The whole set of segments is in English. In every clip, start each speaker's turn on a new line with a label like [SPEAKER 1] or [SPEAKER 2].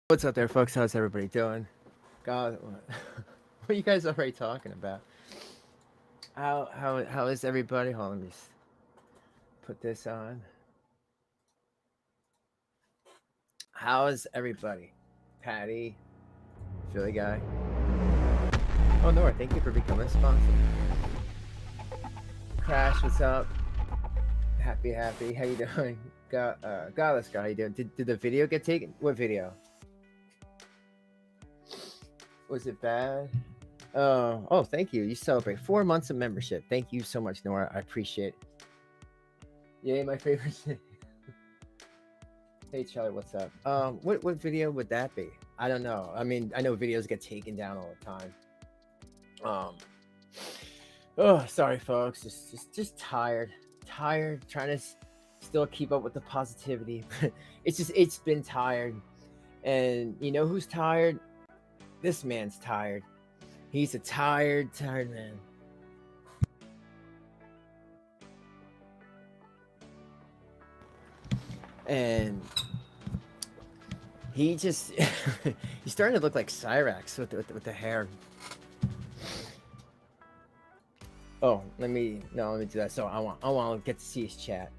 [SPEAKER 1] What's up there, folks? How's everybody doing? God, what are you guys already talking about? How is everybody? Hold on, let me just put this on. How is everybody? Patty, Philly guy. Oh, Nora, thank you for becoming a sponsor. Crash, what's up? Happy. How you doing? Godless guy, how you doing? Did the video get taken? What video? Was it bad? Oh, thank you. You celebrate 4 months of membership. Thank you so much, Nora. I appreciate it. Yay, my favorite city. Hey, Charlie, what's up? What video would that be? I don't know. I mean, I know videos get taken down all the time. Oh, sorry, folks. Just tired. Trying to still keep up with the positivity. It's been tired. And you know who's tired? This man's tired. He's a tired man. And he just he's starting to look like Cyrax with the hair. Oh, let me do that. So I want to get to see his chat.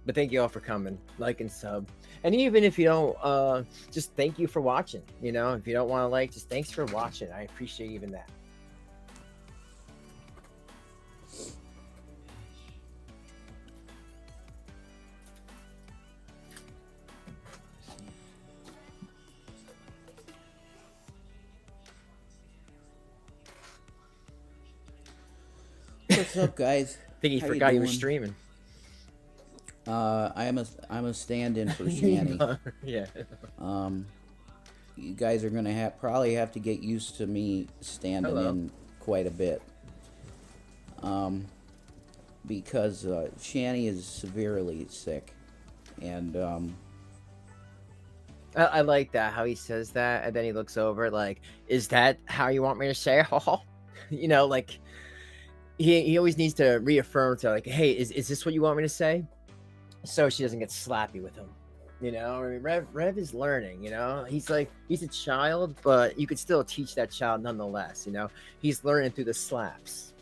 [SPEAKER 1] But thank you all for coming, like and sub. And even if you don't, just thank you for watching. You know, if you don't want to like, just thanks for watching. I appreciate even that.
[SPEAKER 2] What's up, guys?
[SPEAKER 1] I think he forgot you were streaming.
[SPEAKER 2] I'm a stand-in for Shanny.
[SPEAKER 1] Yeah.
[SPEAKER 2] You guys are gonna probably have to get used to me standing in quite a bit. Because Shanny is severely sick, and
[SPEAKER 1] I like that how he says that, and then he looks over like, "Is that how you want me to say it?" You know, like he always needs to reaffirm to like, "Hey, is this what you want me to say?" So she doesn't get slappy with him. You know, I mean, Rev is learning. You know, he's a child, but you could still teach that child nonetheless. You know, he's learning through the slaps.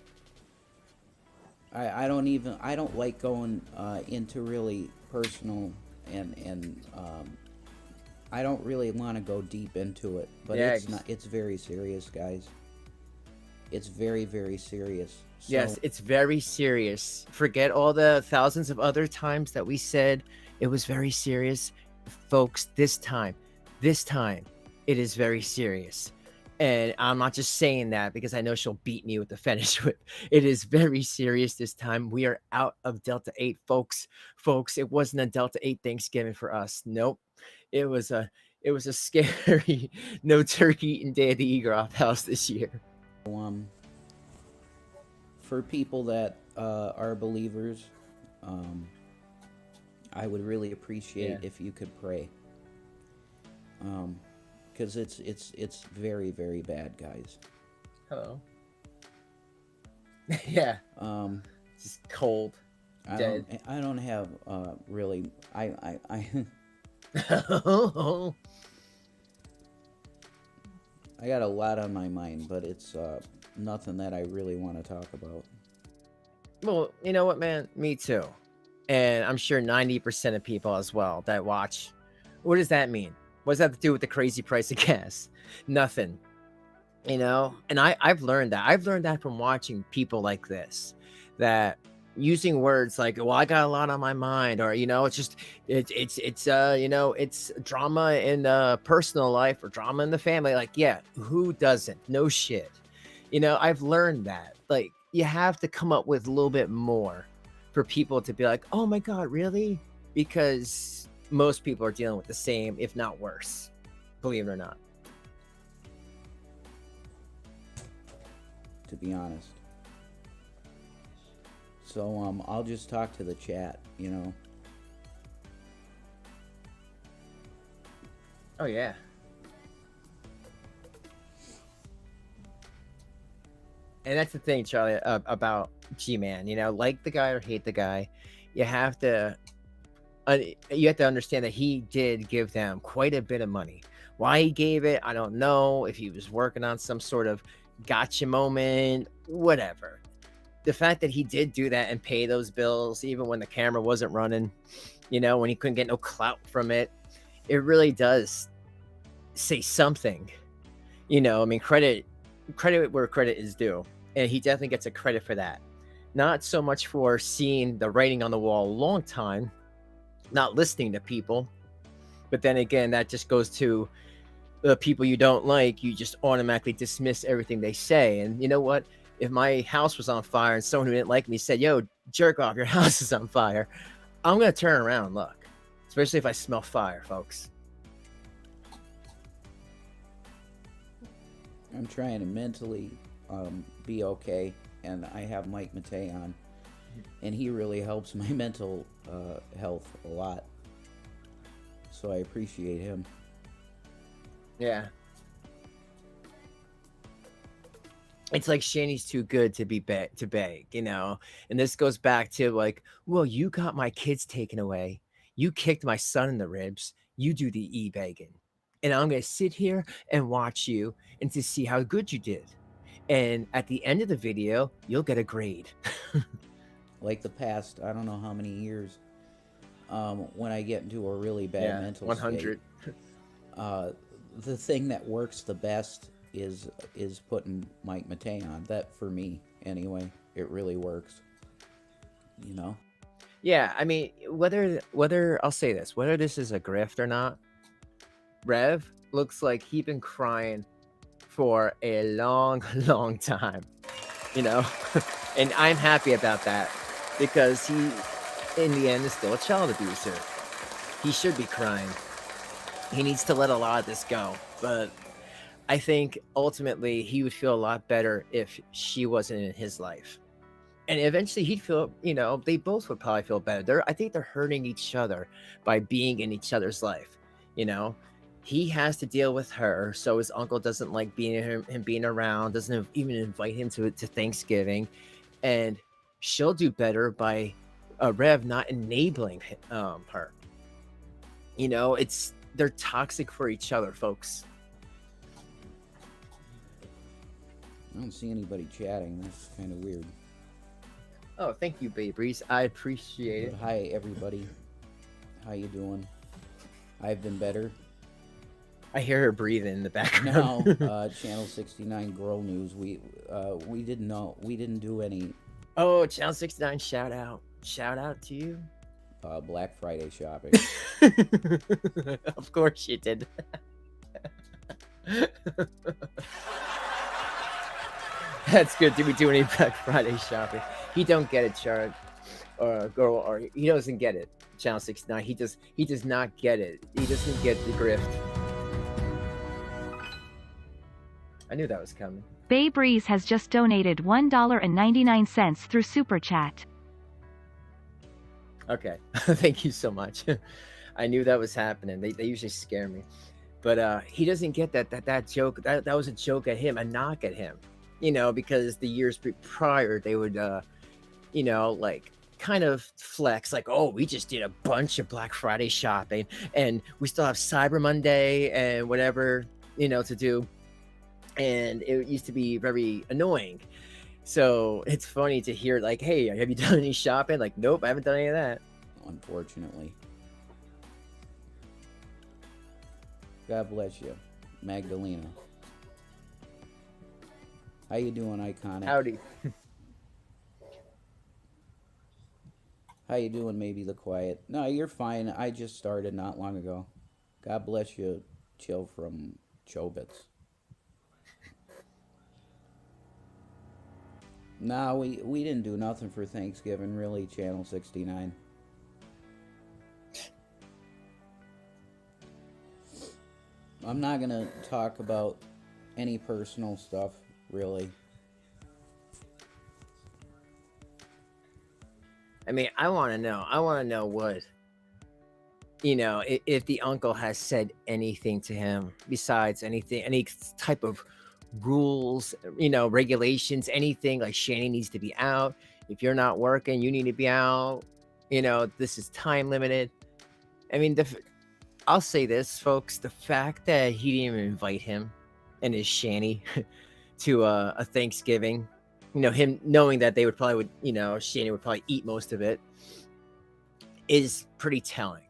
[SPEAKER 2] I don't like going into really personal and I don't really want to go deep into it, but
[SPEAKER 1] Yeah,
[SPEAKER 2] it's very serious, guys. It's very, very serious. So,
[SPEAKER 1] yes, it's very serious. Forget all the thousands of other times that we said it was very serious. Folks, this time, it is very serious. And I'm not just saying that because I know she'll beat me with the fetish whip. It is very serious this time. We are out of DELTA8, folks. Folks, it wasn't a DELTA8 Thanksgiving for us. Nope. It was a scary no turkey eating day at the Egrov house this year.
[SPEAKER 2] For people that are believers, I would really appreciate if you could pray, because it's very, very bad, guys.
[SPEAKER 1] Hello. Yeah. Just cold. Dead.
[SPEAKER 2] I don't have really. I I got a lot on my mind, but it's nothing that I really want to talk about.
[SPEAKER 1] Well, you know what, man? Me too. And I'm sure 90% of people as well that watch. What does that mean? What does that have to do with the crazy price of gas? Nothing. You know? And I've learned that. I've learned that from watching people like this. That using words like, well, I got a lot on my mind, or you know, it's you know, it's drama in personal life or drama in the family. Like, yeah, who doesn't? No shit. You know, I've learned that. Like, you have to come up with a little bit more for people to be like, oh my God, really? Because most people are dealing with the same, if not worse, believe it or not.
[SPEAKER 2] To be honest. So I'll just talk to the chat, you know.
[SPEAKER 1] Oh yeah. And that's the thing, Charlie, about G-Man. You know, like the guy or hate the guy, you have to understand that he did give them quite a bit of money. Why he gave it, I don't know. If he was working on some sort of gotcha moment, whatever. The fact that he did do that and pay those bills, even when the camera wasn't running, when he couldn't get no clout from it, it really does say something. I mean, credit where credit is due. And he definitely gets a credit for that. Not so much for seeing the writing on the wall a long time, not listening to people. But then again, that just goes to the people you don't like. You just automatically dismiss everything they say. And you know what? If my house was on fire and someone who didn't like me said, yo, jerk off, your house is on fire, I'm going to turn around and look. Especially if I smell fire, folks.
[SPEAKER 2] I'm trying to mentally be okay, and I have Mike Matei on, and he really helps my mental health a lot. So I appreciate him.
[SPEAKER 1] Yeah. It's like Shanny's too good to be to beg, and this goes back to like, well, you got my kids taken away, you kicked my son in the ribs, you do the e-begging, and I'm gonna sit here and watch you and to see how good you did, and at the end of the video you'll get a grade.
[SPEAKER 2] Like the past, I don't know how many years, when I get into a really bad mental
[SPEAKER 1] 100.
[SPEAKER 2] state, the thing that works the best is putting Mike Matei on. That, for me anyway, it really works.
[SPEAKER 1] Yeah, I mean, whether I'll say this, whether this is a grift or not, Rev looks like he's been crying for a long long time, and I'm happy about that, because he in the end is still a child abuser. He should be crying. He needs to let a lot of this go, but I think ultimately he would feel a lot better if she wasn't in his life. And eventually he'd feel, they both would probably feel better. I think they're hurting each other by being in each other's life. He has to deal with her, so his uncle doesn't like him being around, doesn't even invite him to Thanksgiving. And she'll do better by Rev not enabling her. They're toxic for each other, folks.
[SPEAKER 2] I don't see anybody chatting. That's kind of weird.
[SPEAKER 1] Oh, thank you, Babe Reese. I appreciate it.
[SPEAKER 2] Hi, everybody. How you doing? I've been better.
[SPEAKER 1] I hear her breathing in the background.
[SPEAKER 2] Now, Channel 69 Girl News. We didn't do any.
[SPEAKER 1] Oh, Channel 69, shout out to you.
[SPEAKER 2] Black Friday shopping.
[SPEAKER 1] Of course you did. That's good. Did we do any Black Friday shopping? He don't get it, Chard, or girl, or he doesn't get it. Channel 69. He does not get it. He doesn't get the grift. I knew that was coming.
[SPEAKER 3] Babe Reese has just donated $1.99 through Super Chat.
[SPEAKER 1] Okay. Thank you so much. I knew that was happening. They usually scare me. But he doesn't get that joke. That was a joke at him, a knock at him. Because the years prior, they would, like kind of flex, like, oh, we just did a bunch of Black Friday shopping and we still have Cyber Monday and whatever, to do. And it used to be very annoying. So it's funny to hear like, hey, have you done any shopping? Like, nope, I haven't done any of that.
[SPEAKER 2] Unfortunately. God bless you, Magdalena. How you doing, Iconic?
[SPEAKER 1] Howdy.
[SPEAKER 2] How you doing, Maybe the Quiet? No, you're fine. I just started not long ago. God bless you, Chill from Chobits. No, we didn't do nothing for Thanksgiving, really, Channel 69. I'm not going to talk about any personal stuff, really.
[SPEAKER 1] I mean, I want to know what, if the uncle has said anything to him besides anything, any type of rules, regulations, anything like Shanny needs to be out. If you're not working, you need to be out. This is time limited. I mean, I'll say this, folks: the fact that he didn't even invite him and his Shanny to a Thanksgiving, him knowing that they would probably Shanny would probably eat most of it, is pretty telling.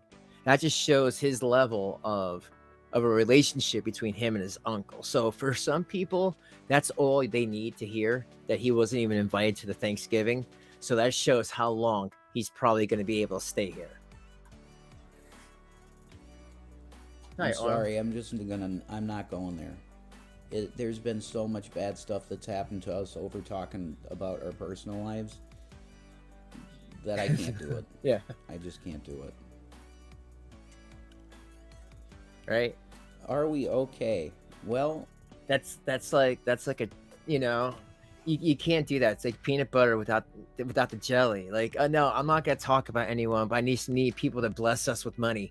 [SPEAKER 1] That just shows his level of a relationship between him and his uncle. So for some people, that's all they need to hear, that he wasn't even invited to the Thanksgiving. So that shows how long he's probably going to be able to stay here.
[SPEAKER 2] I'm sorry, I'm not going there. There's been so much bad stuff that's happened to us over talking about our personal lives that I can't do it.
[SPEAKER 1] Yeah.
[SPEAKER 2] I just can't do it.
[SPEAKER 1] Right?
[SPEAKER 2] Are we okay? Well,
[SPEAKER 1] that's like a, you can't do that. It's like peanut butter without the jelly. Like, no, I'm not gonna talk about anyone, but I need people to bless us with money.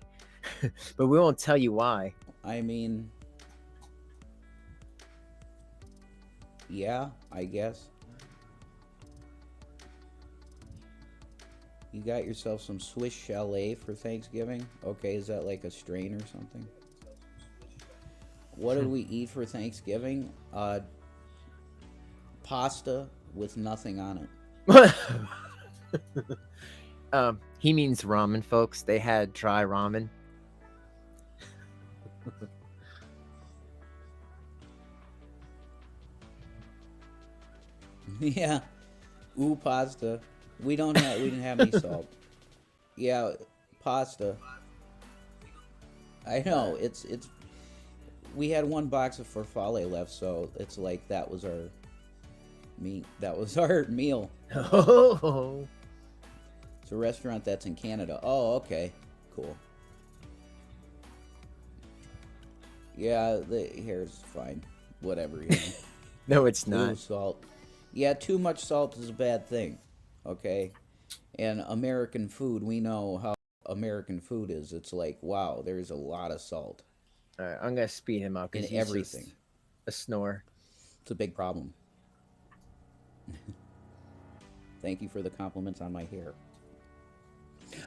[SPEAKER 1] But we won't tell you why.
[SPEAKER 2] I mean, yeah, I guess. You got yourself some Swiss Chalet for Thanksgiving? Okay, is that like a strain or something? What did we eat for Thanksgiving? Pasta with nothing on
[SPEAKER 1] it. He means ramen, folks. They had dry ramen.
[SPEAKER 2] Yeah. Ooh, pasta. We didn't have any salt. Yeah, pasta. I know, it's we had one box of farfalle left, so it's like that was our meal.
[SPEAKER 1] Oh.
[SPEAKER 2] It's a restaurant that's in Canada. Oh, okay. Cool. Yeah, the hair's fine. Whatever, you know.
[SPEAKER 1] No, it's not.
[SPEAKER 2] Ooh, salt. Yeah, too much salt is a bad thing. Okay? And American food, we know how American food is. It's like, wow, there's a lot of salt.
[SPEAKER 1] All right, I'm gonna speed him up because
[SPEAKER 2] in everything.
[SPEAKER 1] A snore.
[SPEAKER 2] It's a big problem. Thank you for the compliments on my hair.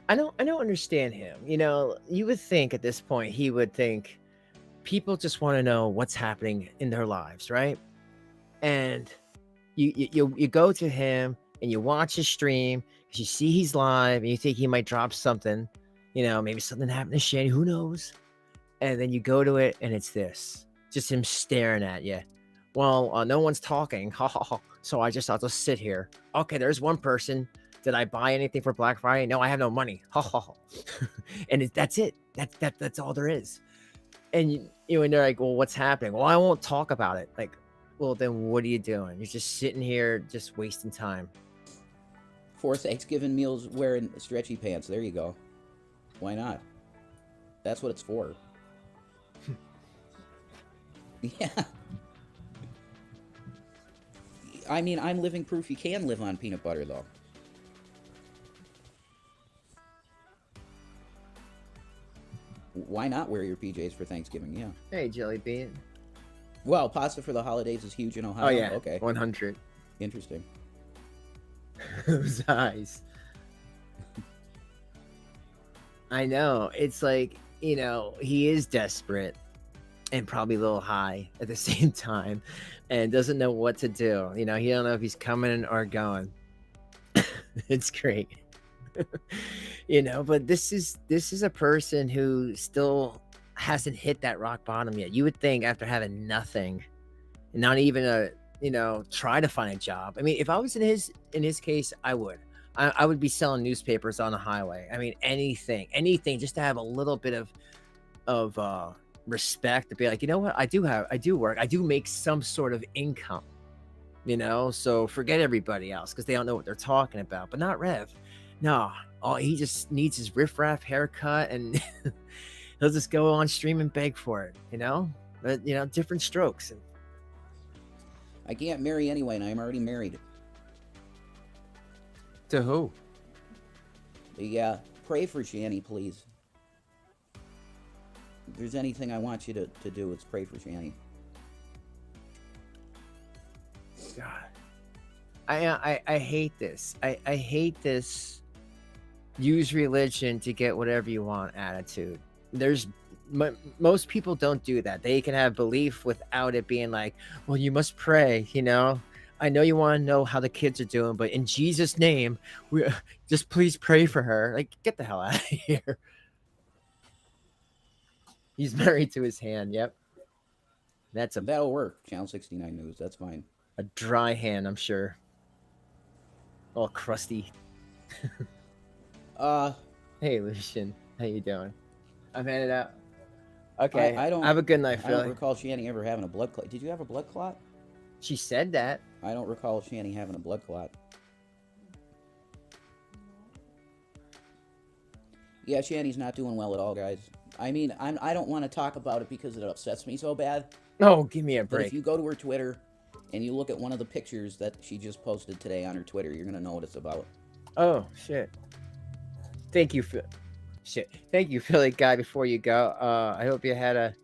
[SPEAKER 1] I don't understand him. You would think at this point he would think people just want to know what's happening in their lives, right? And you go to him and you watch his stream because you see he's live and you think he might drop something, maybe something happened to Shane, who knows? And then you go to it and it's this, just him staring at you. Well, no one's talking. So I'll just sit here. Okay, there's one person. Did I buy anything for Black Friday? No, I have no money. And that's it. That's all there is. And and they're like, well, what's happening? Well, I won't talk about it. Like, well, then what are you doing? You're just sitting here, just wasting time.
[SPEAKER 2] For Thanksgiving meals, wearing stretchy pants. There you go. Why not? That's what it's for. Yeah. I mean, I'm living proof you can live on peanut butter, though. Why not wear your PJs for Thanksgiving? Yeah.
[SPEAKER 1] Hey, Jelly Bean.
[SPEAKER 2] Well, pasta for the holidays is huge in Ohio.
[SPEAKER 1] Oh, yeah.
[SPEAKER 2] Okay.
[SPEAKER 1] 100.
[SPEAKER 2] Interesting.
[SPEAKER 1] Those eyes. I know. It's like, he is desperate and probably a little high at the same time and doesn't know what to do. He don't know if he's coming or going. It's great. But this is a person who still hasn't hit that rock bottom yet. You would think after having nothing, not even try to find a job. I mean, if I was in his case, I would be selling newspapers on the highway. I mean, anything just to have a little bit of respect, to be like, you know what, I do work, I do make some sort of income, so forget everybody else because they don't know what they're talking about. But not Rev. No, he just needs his riffraff haircut and he'll just go on stream and beg for it, but different strokes.
[SPEAKER 2] I can't marry anyway, and I'm already married.
[SPEAKER 1] To who?
[SPEAKER 2] Yeah, pray for Shanny, please. If there's anything I want you to do, it's pray for Shanny.
[SPEAKER 1] God, I hate this. I hate this use religion to get whatever you want attitude. There's most people don't do that. They can have belief without it being like, well, you must pray, you know. I know you want to know how the kids are doing, but in Jesus' name, we just please pray for her. Like, get the hell out of here. He's married to his hand. Yep. That's
[SPEAKER 2] That'll work. Channel 69 News. That's fine.
[SPEAKER 1] a dry hand, I'm sure. All crusty. Hey, Lucian. How you doing? I'm headed out. Okay.
[SPEAKER 2] I don't
[SPEAKER 1] have a good night,
[SPEAKER 2] I don't
[SPEAKER 1] Philly.
[SPEAKER 2] recall Shanny ever having a blood clot. Did you have a blood clot?
[SPEAKER 1] She said that.
[SPEAKER 2] I don't recall Shanny having a blood clot. Yeah, Shanny's not doing well at all, guys. I mean, I don't want to talk about it because it upsets me so bad.
[SPEAKER 1] Oh, give me a
[SPEAKER 2] But
[SPEAKER 1] break.
[SPEAKER 2] if you go to her Twitter and you look at one of the pictures that she just posted today on her Twitter, you're gonna know what it's about.
[SPEAKER 1] Oh shit! Thank you, Thank you, Philly guy. Before you go, I hope you had a.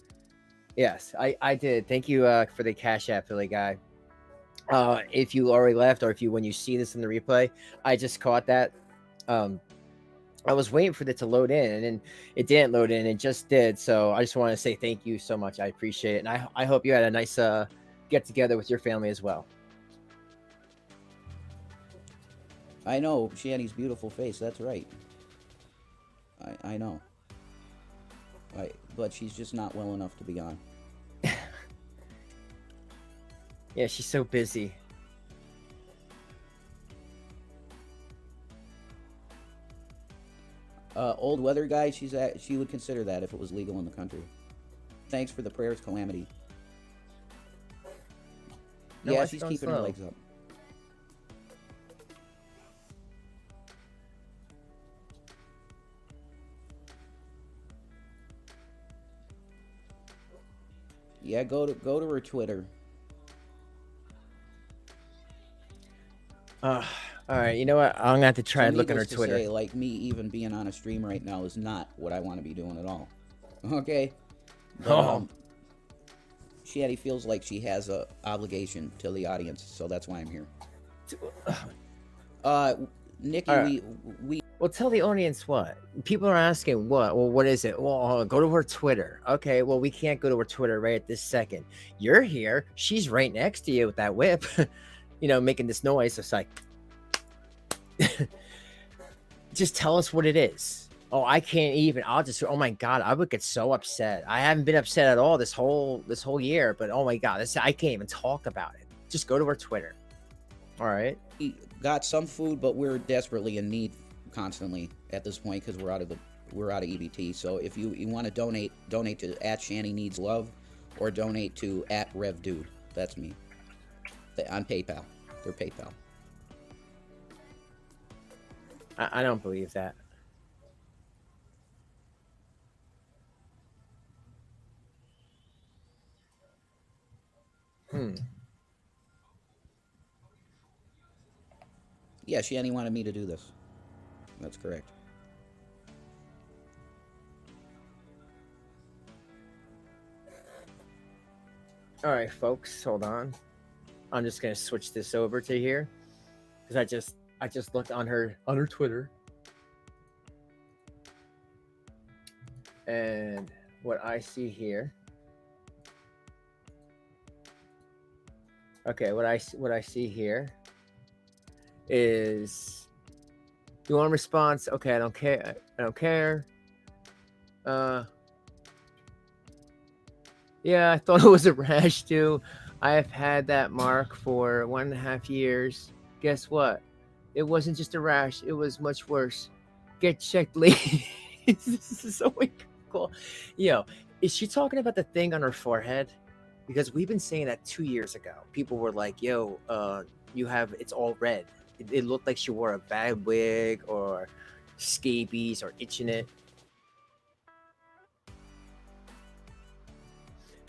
[SPEAKER 1] Yes, I did. Thank you for the Cash App, Philly guy. If you already left, or if you when you see this in the replay, I just caught that. I was waiting for it to load in, and then it didn't load in. It just did. So I just want to say thank you so much. I appreciate it, and I hope you had a nice get together with your family as well.
[SPEAKER 2] I know Shanny's beautiful face. That's right. I know. But she's just not well enough to be on.
[SPEAKER 1] Yeah, she's so busy.
[SPEAKER 2] Old weather guy, she would consider that if it was legal in the country. Thanks for the prayers, Calamity.
[SPEAKER 1] No,
[SPEAKER 2] yeah,
[SPEAKER 1] why
[SPEAKER 2] she's
[SPEAKER 1] she's
[SPEAKER 2] keeping
[SPEAKER 1] slow?
[SPEAKER 2] her legs up. Yeah, go to her Twitter.
[SPEAKER 1] All right, you know what? I'm gonna have to try and look at her
[SPEAKER 2] needless to
[SPEAKER 1] Twitter.
[SPEAKER 2] say, like me even being on a stream right now is not what I want to be doing at all. Okay? But, Shanny feels like she has a obligation to the audience, so that's why I'm here. Nikki,
[SPEAKER 1] Right.
[SPEAKER 2] we
[SPEAKER 1] Well, tell the audience what people are asking. What? Well, what is it? Well, go to her Twitter. Okay. Well, we can't go to her Twitter right at this second. You're here. She's right next to you with that whip. You know, making this noise. It's like, just tell us what it is. Oh, I can't even. I'll just. Oh my god, I would get so upset. I haven't been upset at all this whole year. But oh my god, I can't even talk about it. Just go to her Twitter. All right.
[SPEAKER 2] got some food, but we're desperately in need constantly at this point because we're out of EBT. So if you want to donate to @ShannyNeedsLove or donate to @RevDude. That's me. On PayPal. They're PayPal.
[SPEAKER 1] I don't believe that.
[SPEAKER 2] Yeah, Shanny wanted me to do this. That's correct.
[SPEAKER 1] All right, folks, hold on. I'm just gonna switch this over to here because I just looked on her Twitter, and what I see here. Okay, what I see here is you want a response? Okay, I don't care. Yeah, I thought it was a rash too. I have had that mark for 1.5 years. Guess what? It wasn't just a rash. It was much worse. Get checked, ladies. This is so cool. Yo, is she talking about the thing on her forehead? Because we've been saying that 2 years ago. People were like, yo, it's all red. It looked like she wore a bad wig or scabies or itching it.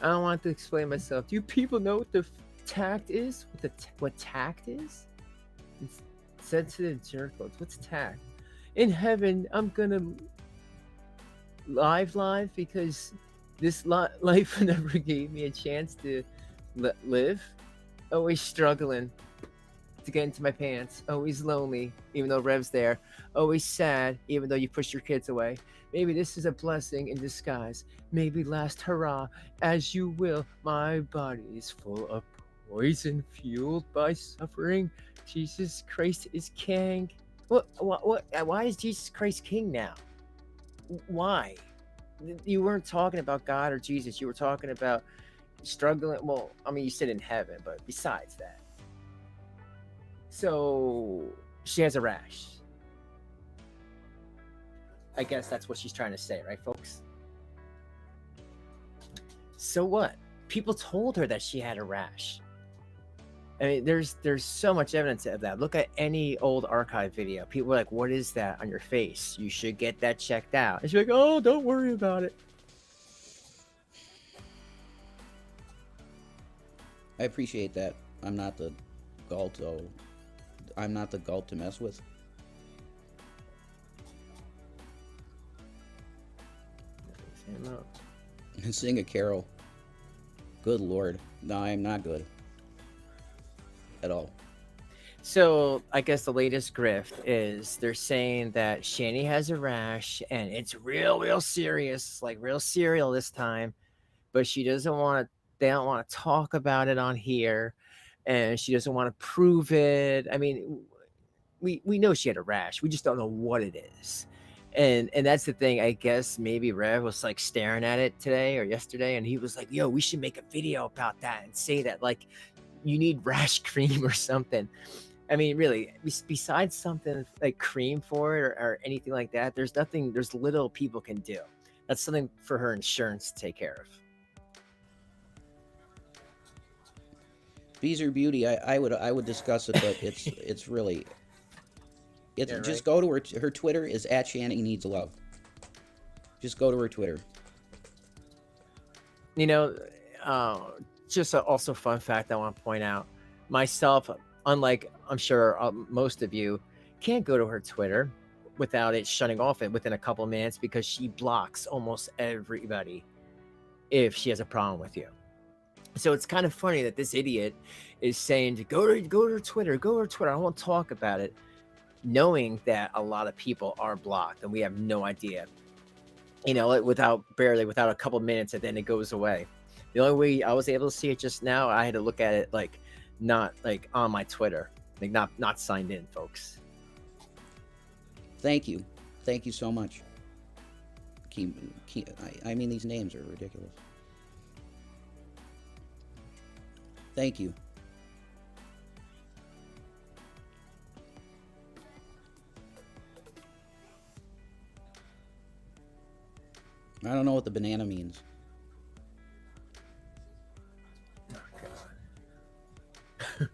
[SPEAKER 1] I don't want to explain myself. Do you people know what the tact is? What tact is? It's sensitive jerk codes. What's tact? In heaven, I'm gonna live because this life never gave me a chance to live. Always struggling. to get into my pants. Always lonely, even though Rev's there. Always sad, even though you push your kids away. Maybe this is a blessing in disguise. Maybe last hurrah, as you will. My body is full of poison, fueled by suffering. Jesus Christ is king. What? Why is Jesus Christ king now? Why? You weren't talking about God or Jesus. You were talking about struggling. Well, I mean, you said in heaven, but besides that. So she has a rash. I guess that's what she's trying to say, right, folks? So what? People told her that she had a rash. I mean, there's so much evidence of that. Look at any old archive video. People are like, what is that on your face? You should get that checked out. And she's like, oh, don't worry about it.
[SPEAKER 2] I appreciate that. I'm not the galt to mess with. Sing a carol. Good Lord. No, I'm not good. At all.
[SPEAKER 1] So I guess the latest grift is they're saying that Shanny has a rash and it's real serious, like real serial this time, but she doesn't want to, they don't want to talk about it on here, and she doesn't want to prove it. I mean, we know she had a rash. We just don't know what it is. And that's the thing. I guess maybe Rev was like staring at it today or yesterday, and he was like, yo, we should make a video about that and say that like you need rash cream or something. I mean, really, besides something like cream for it or anything like that, there's nothing, there's little people can do. That's something for her insurance to take care of.
[SPEAKER 2] Beezer Beauty, I would discuss it, but it's really, it's
[SPEAKER 1] Yeah,
[SPEAKER 2] just
[SPEAKER 1] right.
[SPEAKER 2] go to her Twitter is @ShannyNeedsLove. Just go to her Twitter.
[SPEAKER 1] You know, just also fun fact I want to point out. Myself, unlike I'm sure most of you, can't go to her Twitter without it shutting off it within a couple of minutes because she blocks almost everybody if she has a problem with you. So it's kind of funny that this idiot is saying to go to her Twitter, I won't talk about it, knowing that a lot of people are blocked and we have no idea. You know, without a couple of minutes, and then it goes away. The only way I was able to see it just now, I had to look at it like not like on my Twitter, like not signed in, folks.
[SPEAKER 2] Thank you so much. I mean, these names are ridiculous. Thank you. I don't know what the banana means.
[SPEAKER 1] Oh, God.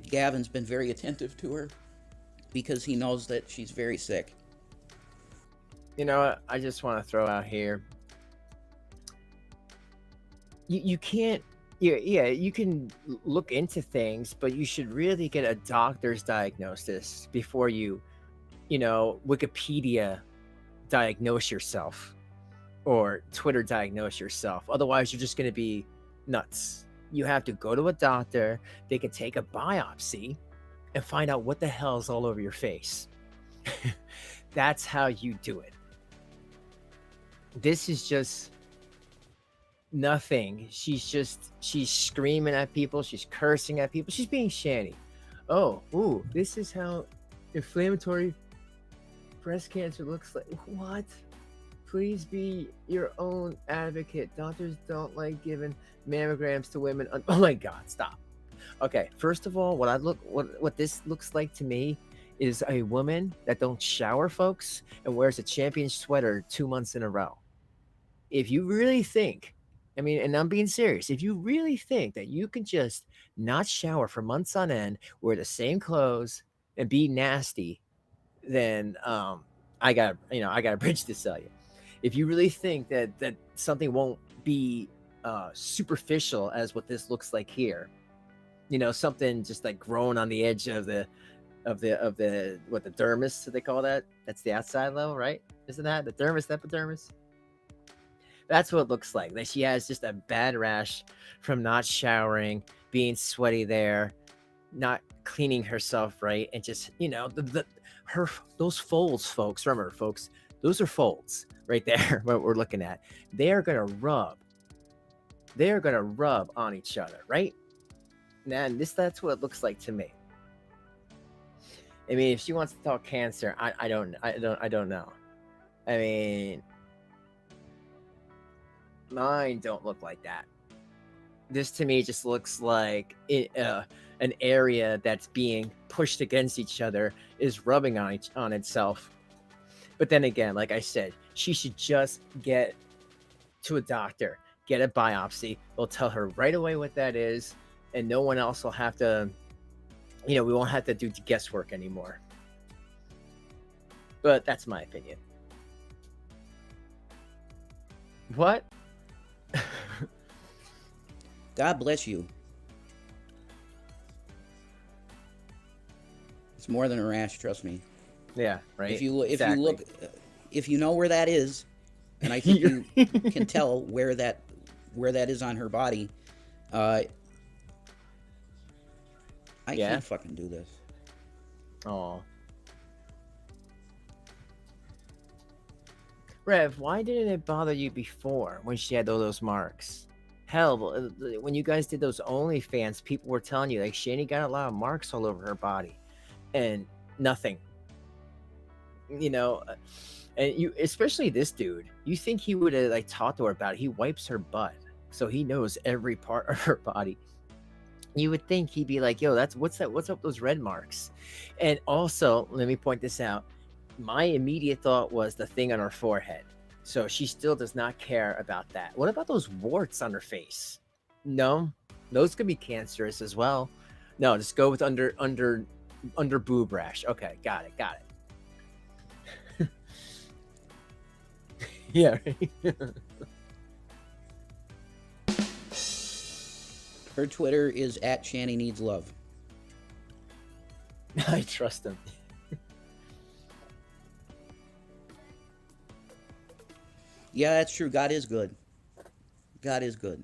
[SPEAKER 2] Gavin's been very attentive to her because he knows that she's very sick.
[SPEAKER 1] You know what? I just want to throw out here. You can't. Yeah, you can look into things, but you should really get a doctor's diagnosis before you Wikipedia diagnose yourself or Twitter diagnose yourself. Otherwise, you're just going to be nuts. You have to go to a doctor. They can take a biopsy and find out what the hell's all over your face. That's how you do it. This is just nothing. She's screaming at people. She's cursing at people. She's being Shanny. Ooh, this is how inflammatory breast cancer looks like. What? Please be your own advocate. Doctors don't like giving mammograms to women. Oh my God, stop. Okay, first of all, what this looks like to me is a woman that don't shower, folks, and wears a champion sweater 2 months in a row. If you really think, I mean, and I'm being serious, if you really think that you can just not shower for months on end, wear the same clothes, and be nasty, then I got a bridge to sell you. If you really think that something won't be superficial as what this looks like here, something just like growing on the edge of the dermis, do they call that? That's the outside level, right? Isn't that the dermis, epidermis? That's what it looks like. That she has just a bad rash from not showering, being sweaty there, not cleaning herself, right? And just, her, those folds, folks, remember, folks, those are folds right there, what we're looking at. They are going to rub. They are going to rub on each other, right? And that's what it looks like to me. I mean, if she wants to talk cancer, I don't know. I mean, mine don't look like that. This to me just looks like an area that's being pushed against each other is rubbing on itself. But then again, like I said, she should just get to a doctor, get a biopsy. They'll tell her right away what that is, and no one else will have to, we won't have to do guesswork anymore. But that's my opinion. What?
[SPEAKER 2] God bless you. It's more than a rash, trust me.
[SPEAKER 1] Yeah, right.
[SPEAKER 2] If you look, if you know where that is, and I think you can tell where that is on her body, I can't fucking do this.
[SPEAKER 1] Oh. Rev, why didn't it bother you before when she had all those marks? Hell, when you guys did those OnlyFans, people were telling you like Shanny got a lot of marks all over her body, and nothing. And you, especially this dude, you think he would have like talked to her about it. He wipes her butt, so he knows every part of her body. You would think he'd be like, yo, what's up with those red marks? And also, let me point this out. My immediate thought was the thing on her forehead. So she still does not care about that. What about those warts on her face? No, those could be cancerous as well. No, just go with under boob rash. Okay, got it. Yeah. Right?
[SPEAKER 2] Her Twitter is @ShannyNeedsLove.
[SPEAKER 1] I trust him.
[SPEAKER 2] Yeah, that's true. God is good. God is good.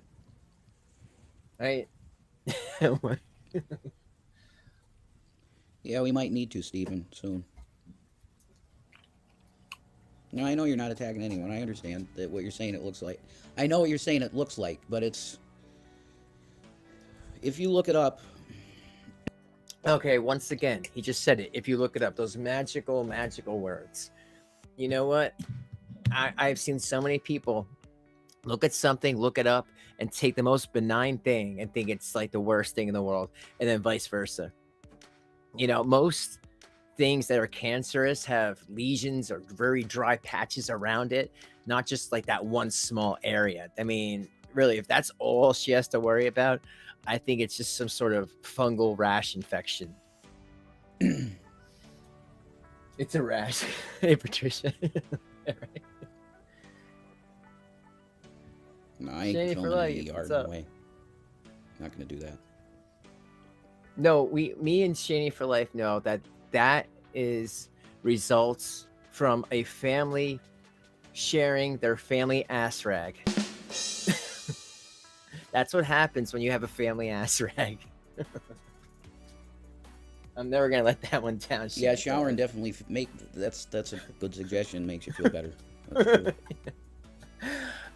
[SPEAKER 1] Right?
[SPEAKER 2] Yeah, we might need to, Stephen, soon. No, I know you're not attacking anyone. I understand that what you're saying it looks like. I know what you're saying it looks like, but it's... If you look it up...
[SPEAKER 1] Okay, once again, he just said it. If you look it up, those magical words. You know what? I've seen so many people look at something, look it up, and take the most benign thing and think it's like the worst thing in the world, and then vice versa. Most things that are cancerous have lesions or very dry patches around it, not just like that one small area. I mean, really, if that's all she has to worry about, I think it's just some sort of fungal rash infection. It's a rash. Hey, Patricia. Right.
[SPEAKER 2] No, I ain't filming in the ER, no way. Not gonna do that.
[SPEAKER 1] No, me and Shanny for life know that is results from a family sharing their family ass rag. That's what happens when you have a family ass rag. I'm never gonna let that one down.
[SPEAKER 2] Yeah, shower and definitely that's a good suggestion. Makes you feel better. That's true.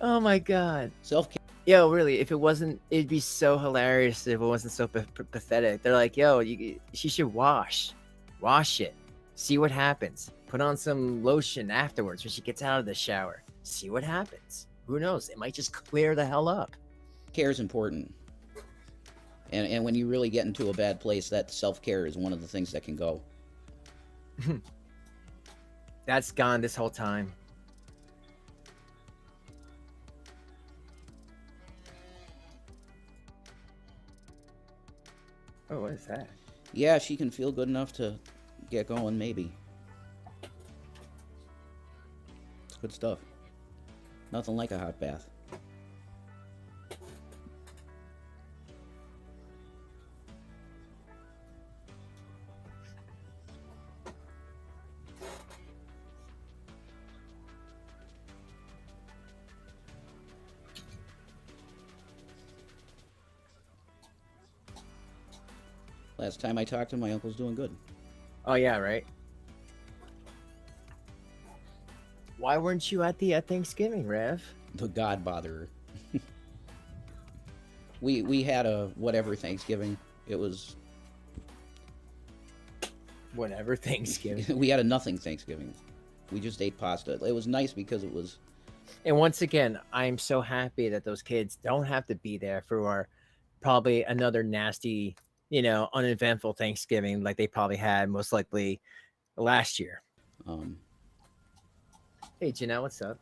[SPEAKER 1] Oh my god.
[SPEAKER 2] Self-care.
[SPEAKER 1] Yo, really, if it wasn't, it'd be so hilarious if it wasn't so pathetic. They're like, yo, she should wash it, see what happens. Put on some lotion afterwards when she gets out of the shower. See what happens. Who knows? It might just clear the hell up.
[SPEAKER 2] Care is important. And when you really get into a bad place, that self-care is one of the things that can go.
[SPEAKER 1] That's gone this whole time. Oh, what is that?
[SPEAKER 2] Yeah, she can feel good enough to get going, maybe. It's good stuff. Nothing like a hot bath. Last time I talked to him, my uncle's doing good.
[SPEAKER 1] Oh yeah, right. Why weren't you at the Thanksgiving, Rev?
[SPEAKER 2] The God botherer. we had a whatever Thanksgiving. It was
[SPEAKER 1] Whatever Thanksgiving.
[SPEAKER 2] we had a nothing Thanksgiving. We just ate pasta. It was nice because it was.
[SPEAKER 1] And once again, I'm so happy that those kids don't have to be there for probably another nasty, uneventful Thanksgiving like they probably had most likely last year.
[SPEAKER 2] Um,
[SPEAKER 1] Hey, Janelle, what's up?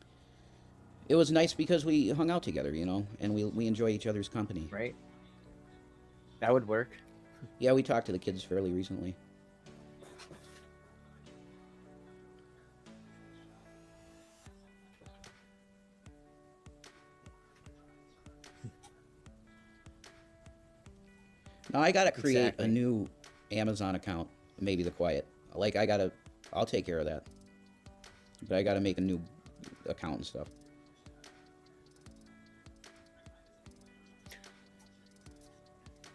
[SPEAKER 2] it was nice because we hung out together, and we enjoy each other's company.
[SPEAKER 1] Right? That would work.
[SPEAKER 2] Yeah, we talked to the kids fairly recently. Now I gotta create
[SPEAKER 1] Exactly.
[SPEAKER 2] a new Amazon account, maybe the Quiet. Like I'll take care of that. But I gotta make a new account and stuff.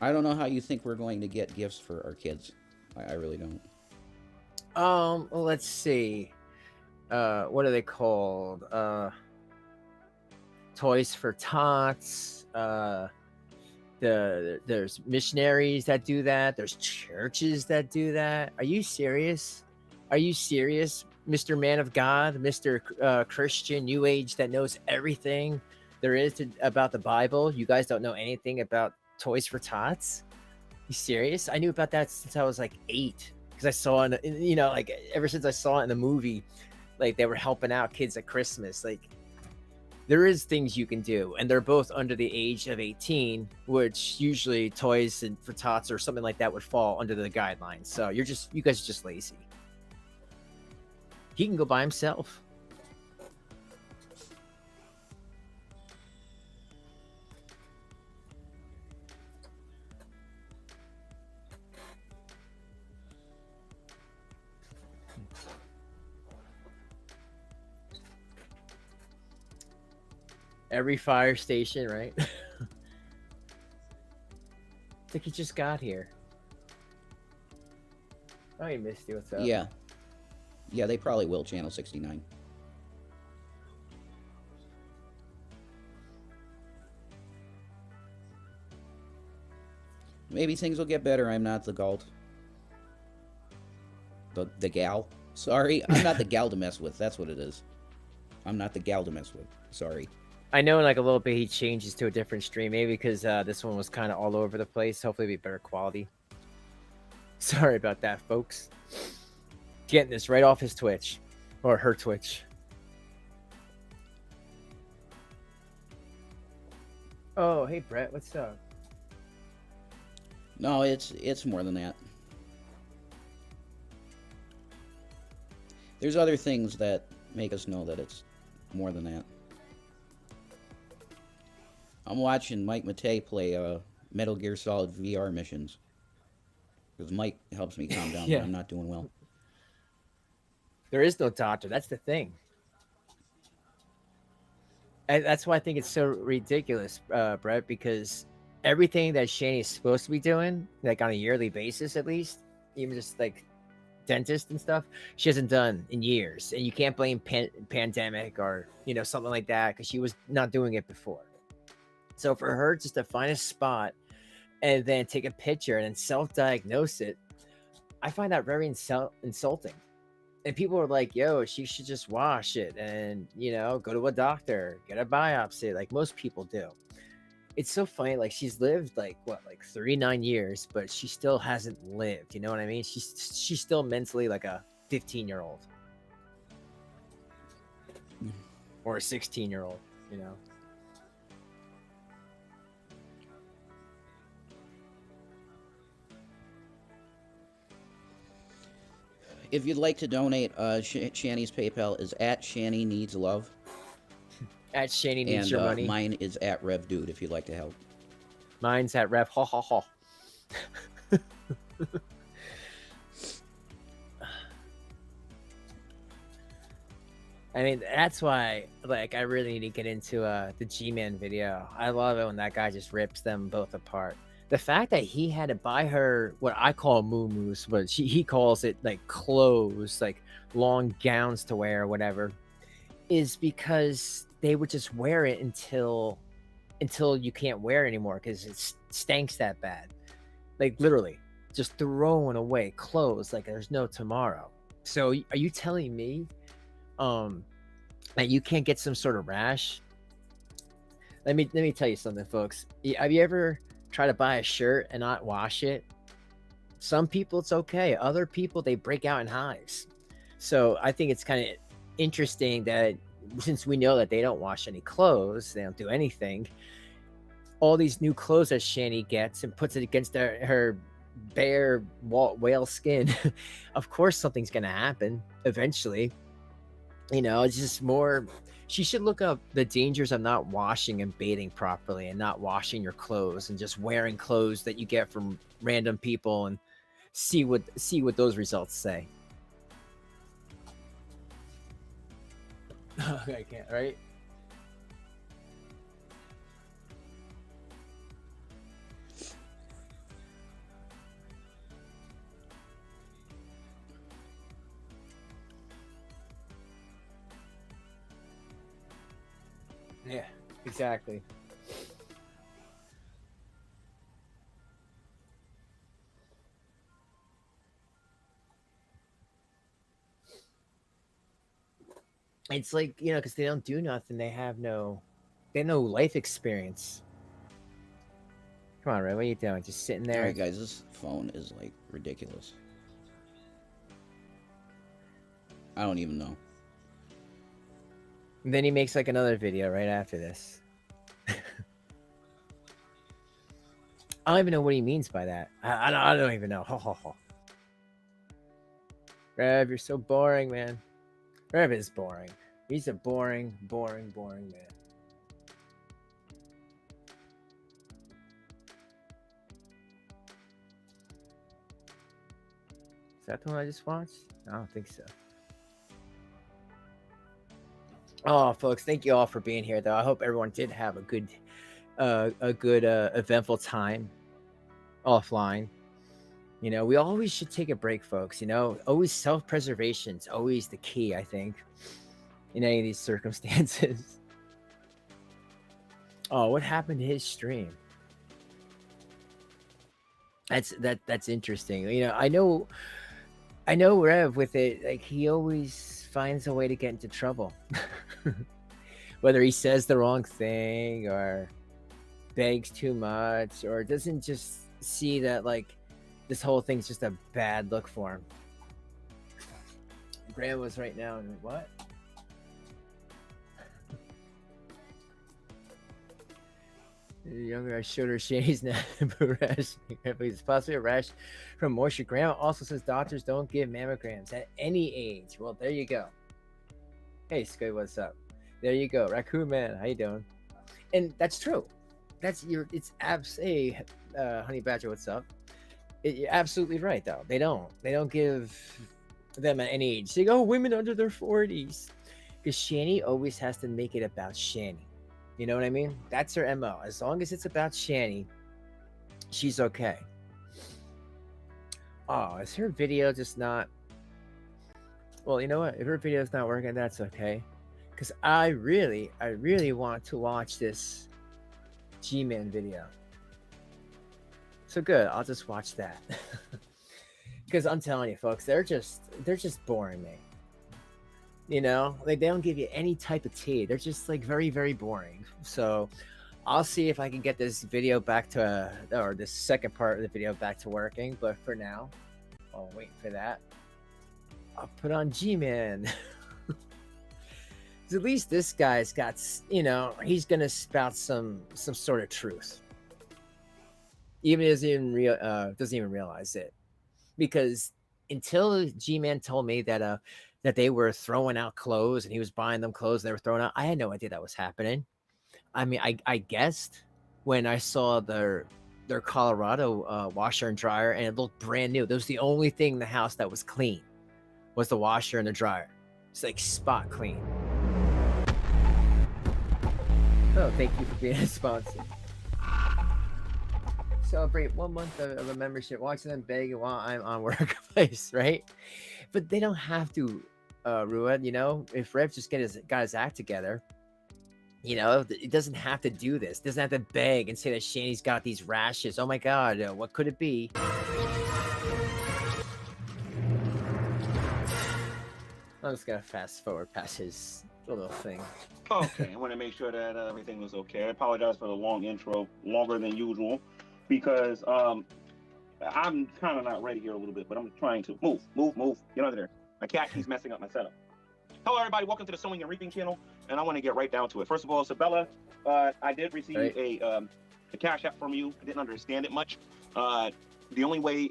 [SPEAKER 2] I don't know how you think we're going to get gifts for our kids. I really don't.
[SPEAKER 1] Well, let's see. What are they called? Toys for Tots. There's missionaries that do that. There's churches that do that. Are you serious? Are you serious, Mr. Man of God, Mr. Christian New Age that knows everything there is about the Bible? You guys don't know anything about Toys for Tots? You serious? I knew about that since I was like 8 because I saw it, like ever since I saw it in the movie, like they were helping out kids at Christmas. Like there is things you can do, and they're both under the age of 18, which usually Toys for Tots or something like that would fall under the guidelines. So you guys are just lazy. He can go by himself. Every fire station, right? It's like he just got here. Oh, he missed you. What's up?
[SPEAKER 2] Yeah. Yeah, they probably will, Channel 69. Maybe things will get better. I'm not the Galt. The gal. Sorry, I'm not the gal to mess with. That's what it is. I'm not the gal to mess with. Sorry.
[SPEAKER 1] I know in like a little bit he changes to a different stream, maybe because this one was kind of all over the place. Hopefully it'll be better quality. Sorry about that, folks. Getting this right off his Twitch. Or her Twitch. Oh, hey Brett, what's up?
[SPEAKER 2] No, it's more than that. There's other things that make us know that it's more than that. I'm watching Mike Matei play Metal Gear Solid VR missions. Because Mike helps me calm down
[SPEAKER 1] Yeah.
[SPEAKER 2] when I'm not doing well.
[SPEAKER 1] There is no doctor. That's the thing. And that's why I think it's so ridiculous, Brett, because everything that Shani is supposed to be doing, like on a yearly basis at least, even just like dentist and stuff, she hasn't done in years. And you can't blame pandemic or, something like that because she was not doing it before. So for her just to find a spot and then take a picture and then self-diagnose it, I find that very insulting. And people are like, yo, she should just wash it and, go to a doctor, get a biopsy like most people do. It's so funny. Like she's lived like 39 years, but she still hasn't lived. You know what I mean? She's still mentally like a 15-year-old or a 16-year-old,
[SPEAKER 2] If you'd like to donate, Shanny's PayPal is at Shanny Needs Love.
[SPEAKER 1] At Shani Needs
[SPEAKER 2] And
[SPEAKER 1] Your Money.
[SPEAKER 2] mine is at RevDude if you'd like to help.
[SPEAKER 1] Mine's at Rev. Ha ha ha. I mean, that's why, like, I really need to get into the G-Man video. I love it when that guy just rips them both apart. The fact that he had to buy her what I call moo-moos, but he calls it like clothes, like long gowns to wear or whatever, is because they would just wear it until you can't wear it anymore because it stinks that bad. Like literally, just throwing away clothes like there's no tomorrow. So are you telling me that you can't get some sort of rash? Let me tell you something, folks. Have you ever tried to buy a shirt and not wash it? Some people it's okay. Other people, they break out in hives. So I think it's kind of interesting that since we know that they don't wash any clothes, they don't do anything, all these new clothes that Shanny gets and puts it against her bare whale skin, of course something's gonna happen eventually. You know, it's just more. She should look up the dangers of not washing and bathing properly and not washing your clothes and just wearing clothes that you get from random people and see what those results say. I can't, right? Yeah, exactly. It's like, you know, because they don't do nothing. They have no life experience. Come on, Ray, what are you doing? Just sitting there?
[SPEAKER 2] All right, guys, this phone is like ridiculous. I don't even know.
[SPEAKER 1] And then he makes like another video right after this. I don't even know what he means by that. I don't even know. Ho, ho, ho. Rev, you're so boring, man. Rev is boring. He's a boring man. Is that the one I just watched? I don't think so. Oh, folks, thank you all for being here, though. I hope everyone did have a good eventful time offline. You know, we always should take a break, folks. You know, always self-preservation is always the key, I think, in any of these circumstances. Oh, what happened to his stream? That's interesting. You know, I know Rev with it, like he always finds a way to get into trouble. Whether he says the wrong thing or begs too much or doesn't just see that like this whole thing's just a bad look for him. Grandma's right now and what? Younger, I showed her Shanny's now rash. It's possibly a rash from moisture. Grandma also says doctors don't give mammograms at any age. Well, there you go. Hey, Sky, what's up? There you go, Raccoon Man. How you doing? And that's true. It's absolutely, Honey Badger. What's up? You're absolutely right, though. They don't give them at any age. They go, women under their 40s, because Shanny always has to make it about Shanny. You know what I mean? That's her MO. As long as it's about Shanny, she's okay. Oh, is her video just not? Well, you know what? If her video's not working, that's okay. Because I really want to watch this G-Man video. So good, I'll just watch that. Because I'm telling you, folks, they're just boring me. You know, like they don't give you any type of tea. They're just like very, very boring. So I'll see if I can get this video back to, or this second part of the video back to working. But for now, I'll wait for that. I'll put on G-Man. At least this guy's got, you know, he's gonna spout some sort of truth. Even doesn't even realize it, because until G-Man told me that that they were throwing out clothes and he was buying them clothes and they were throwing out, I had no idea that was happening. I mean, I guessed when I saw their Colorado washer and dryer and it looked brand new. That was the only thing in the house that was clean, was the washer and the dryer. It's like spot clean. Oh, thank you for being a sponsor. celebrate 1 month of a membership, watching them beg while I'm on workplace, right? But they don't have to, Rued. You know, if Rev just got his act together, you know, it doesn't have to do this. Doesn't have to beg and say that Shanny's got these rashes. Oh my God, what could it be? I'm just gonna fast forward past his little thing.
[SPEAKER 4] Okay, I want to make sure that everything was okay. I apologize for the long intro, longer than usual, because I'm kind of not ready here a little bit, but I'm trying to move. Get under there. My cat keeps messing up my setup. Hello, everybody. Welcome to the Sowing and Reaping channel, and I want to get right down to it. First of all, Sabella, I did receive a cash app from you. I didn't understand it much. The only way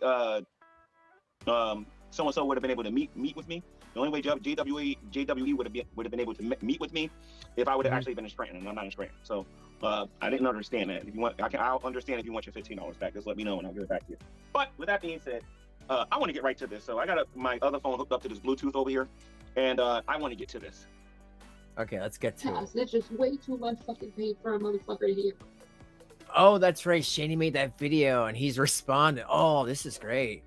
[SPEAKER 4] so-and-so would have been able to meet with me. The only way JWE would have been able to meet with me if I would have actually been in Scranton, and I'm not in Scranton. So I didn't understand that. If you want, I'll understand if you want your $15 back. Just let me know, and I'll give it back to you. But with that being said, I want to get right to this. So I got my other phone hooked up to this Bluetooth over here, and I want to get to this.
[SPEAKER 1] Okay, let's get to it.
[SPEAKER 5] It's just way too much fucking pain for a motherfucker to hear.
[SPEAKER 1] Oh, that's right. Shanny made that video, and he's responded. Oh, this is great.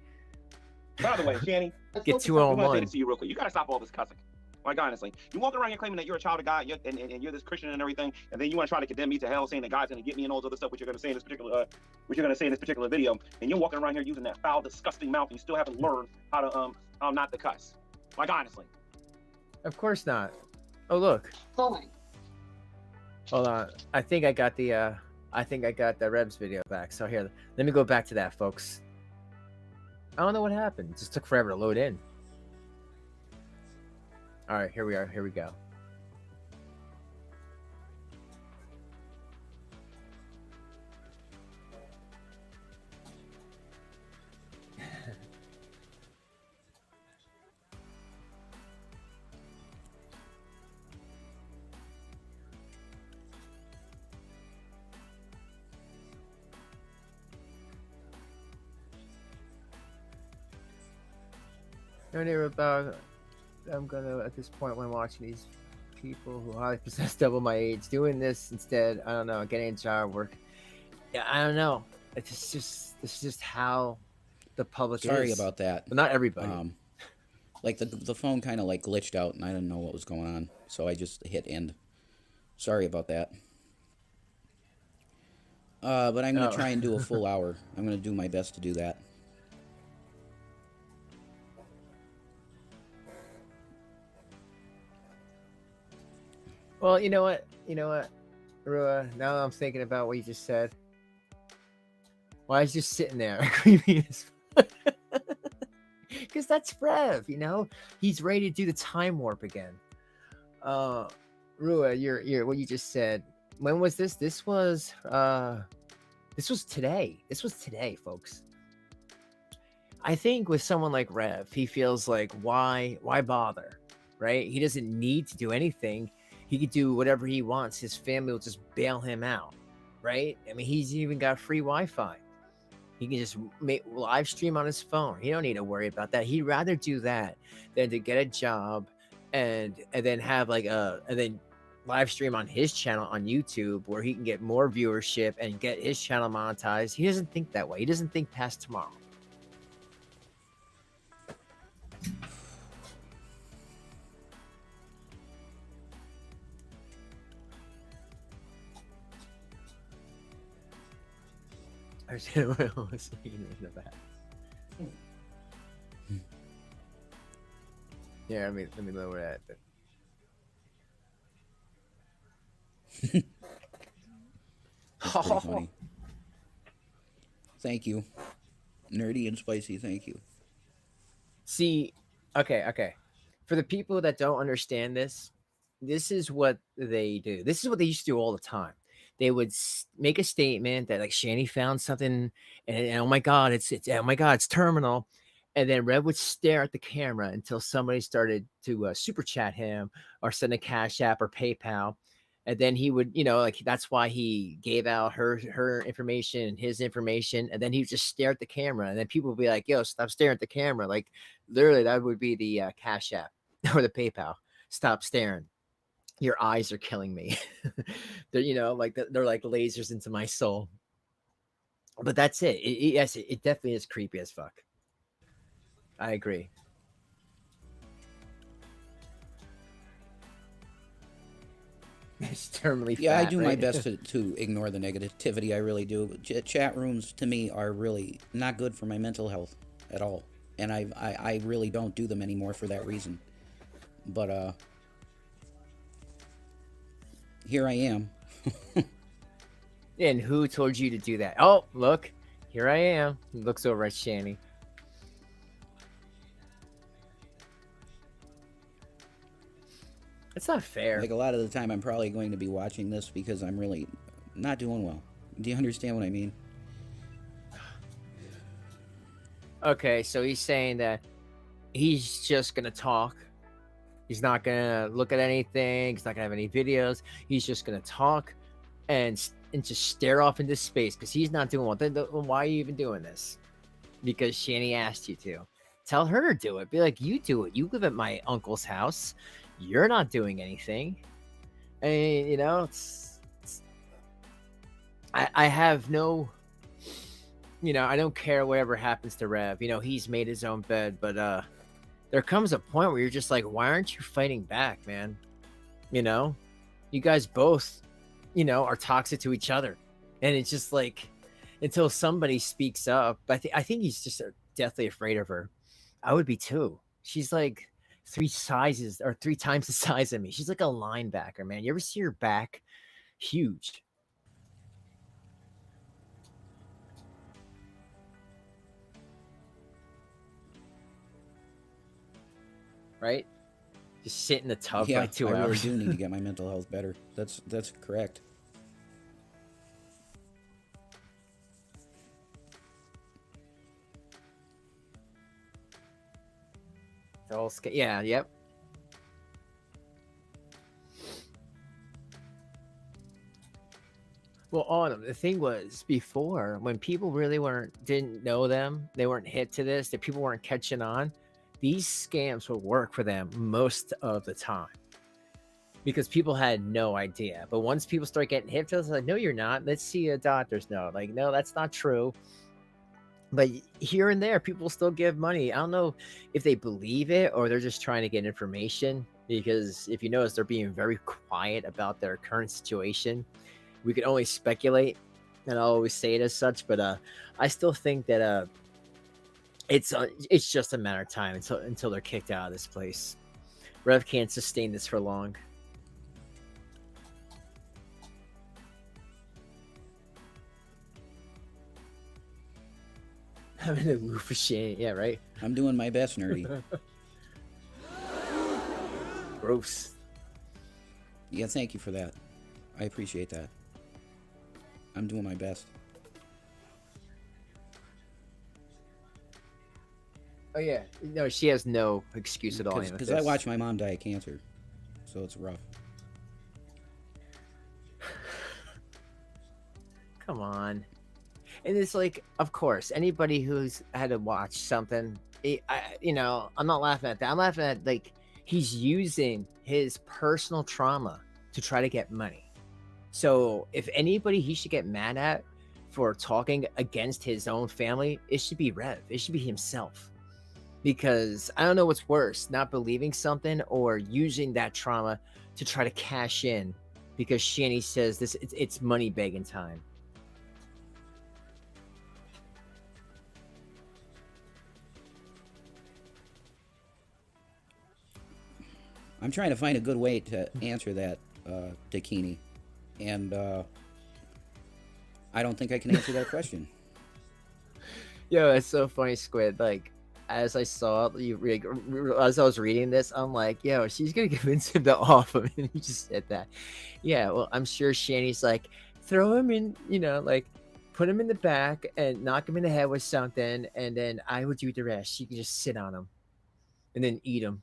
[SPEAKER 4] By the way, Shanny,
[SPEAKER 1] Get 2 on
[SPEAKER 4] I want to say
[SPEAKER 1] 1.
[SPEAKER 4] this to you real quick. You got to stop all this cussing. Like, honestly, you walking around here claiming that you're a child of God, and you're this Christian and everything, and then you want to try to condemn me to hell, saying that God's going to get me and all this other stuff, which you're going to say in this particular, video, and you're walking around here using that foul, disgusting mouth, and you still haven't learned how to not to cuss. Like, honestly.
[SPEAKER 1] Of course not. Oh, look.
[SPEAKER 5] Fine.
[SPEAKER 1] Hold on. I think I got the Rebs video back. So here, let me go back to that, folks. I don't know what happened. It just took forever to load in. All right, here we are. Here we go. No need about. I'm gonna at this point when watching these people who highly possess double my age doing this instead. I don't know, getting a job, work. Yeah, I don't know. It's just how the public is.
[SPEAKER 2] Sorry about that.
[SPEAKER 1] But not everybody.
[SPEAKER 2] Like the phone kind of like glitched out, and I didn't know what was going on, so I just hit end. Sorry about that. But I'm gonna try and do a full hour. I'm gonna do my best to do that.
[SPEAKER 1] Well, you know what, Rua. Now I'm thinking about what you just said. Why is just sitting there creepy as because that's Rev, you know, he's ready to do the time warp again. Rua, you're what you just said. When was this? This was today. This was today, folks. I think with someone like Rev, he feels like why bother, right? He doesn't need to do anything. He could do whatever he wants. His family will just bail him out, right? I mean, he's even got free Wi-Fi. He can just live stream on his phone. He don't need to worry about that. He'd rather do that than to get a job and then have and then live stream on his channel on YouTube where he can get more viewership and get his channel monetized. He doesn't think that way. He doesn't think past tomorrow. I was thinking in the back. Yeah, let me lower that.
[SPEAKER 2] That's pretty funny. Thank you, nerdy and spicy. Thank you.
[SPEAKER 1] See, okay. For the people that don't understand this is what they do. This is what they used to do all the time. They would make a statement that like Shanny found something, and oh my god, it's terminal, and then Rev would stare at the camera until somebody started to super chat him or send a Cash App or PayPal, and then he would, like that's why he gave out her information and his information, and then he would just stare at the camera, and then people would be like, "Yo, stop staring at the camera!" Like literally, that would be the Cash App or the PayPal. Stop staring. Your eyes are killing me. They're, they're like lasers into my soul. But that's it. Yes, it definitely is creepy as fuck. I agree. It's terminally
[SPEAKER 2] Yeah, I
[SPEAKER 1] fat,
[SPEAKER 2] do my
[SPEAKER 1] right?
[SPEAKER 2] best to ignore the negativity. I really do. Chat rooms to me are really not good for my mental health at all, and I really don't do them anymore for that reason. But here I am.
[SPEAKER 1] And who told you to do that? Oh, look, here I am. Looks over at Shanny. It's not fair.
[SPEAKER 2] Like a lot of the time, I'm probably going to be watching this because I'm really not doing well. Do you understand what I mean?
[SPEAKER 1] Okay, so he's saying that he's just gonna talk. He's not gonna look at anything. He's not gonna have any videos. He's just gonna talk and just stare off into space because he's not doing one. Then why are you even doing this? Because Shanny asked you to. Tell her to do it. Be like, you do it. You live at my uncle's house. You're not doing anything. And you know, I have no, you know, I don't care whatever happens to Rev. You know, he's made his own bed, but there comes a point where you're just like, why aren't you fighting back, man? You know, you guys both, you know, are toxic to each other, and it's just like until somebody speaks up. I think he's just deathly afraid of her. I would be too. She's like three times the size of me. She's like a linebacker, man. You ever see her back? Huge. Right? Just sit in the tub for
[SPEAKER 2] Yeah,
[SPEAKER 1] like 2
[SPEAKER 2] I really
[SPEAKER 1] hours.
[SPEAKER 2] do need to get my mental health better. That's correct.
[SPEAKER 1] Yeah, yep. Well, Autumn, the thing was before when people really didn't know them, they weren't hit to this, that people weren't catching on, these scams would work for them most of the time because people had no idea. But once people start getting hit to this, like, no, you're not. Let's see a doctor's note. Like, no, that's not true. But here and there, people still give money. I don't know if they believe it or they're just trying to get information. Because if you notice, they're being very quiet about their current situation. We can only speculate, and I'll always say it as such. But I still think that it's just a matter of time until they're kicked out of this place. Rev can't sustain this for long. I'm in a roof of shame. Yeah, right.
[SPEAKER 2] I'm doing my best, nerdy.
[SPEAKER 1] Gross.
[SPEAKER 2] Yeah, thank you for that. I appreciate that. I'm doing my best.
[SPEAKER 1] Oh yeah, no, she has no excuse at all.
[SPEAKER 2] Because I watched my mom die of cancer, so it's rough.
[SPEAKER 1] Come on. And it's like, of course, anybody who's had to watch something, you know, I'm not laughing at that. I'm laughing at, like, he's using his personal trauma to try to get money. So if anybody he should get mad at for talking against his own family, it should be Rev. It should be himself. Because I don't know what's worse, not believing something or using that trauma to try to cash in because Shanny says it's money begging time.
[SPEAKER 2] I'm trying to find a good way to answer that, Dakini, and I don't think I can answer that question.
[SPEAKER 1] Yo, it's so funny, Squid. Like, as I saw as I was reading this, I'm like, yo, she's gonna convince him to off him, and he just said that. Yeah, well, I'm sure Shanny's like, throw him in, you know, like, put him in the back and knock him in the head with something, and then I would do the rest. She can just sit on him, and then eat him.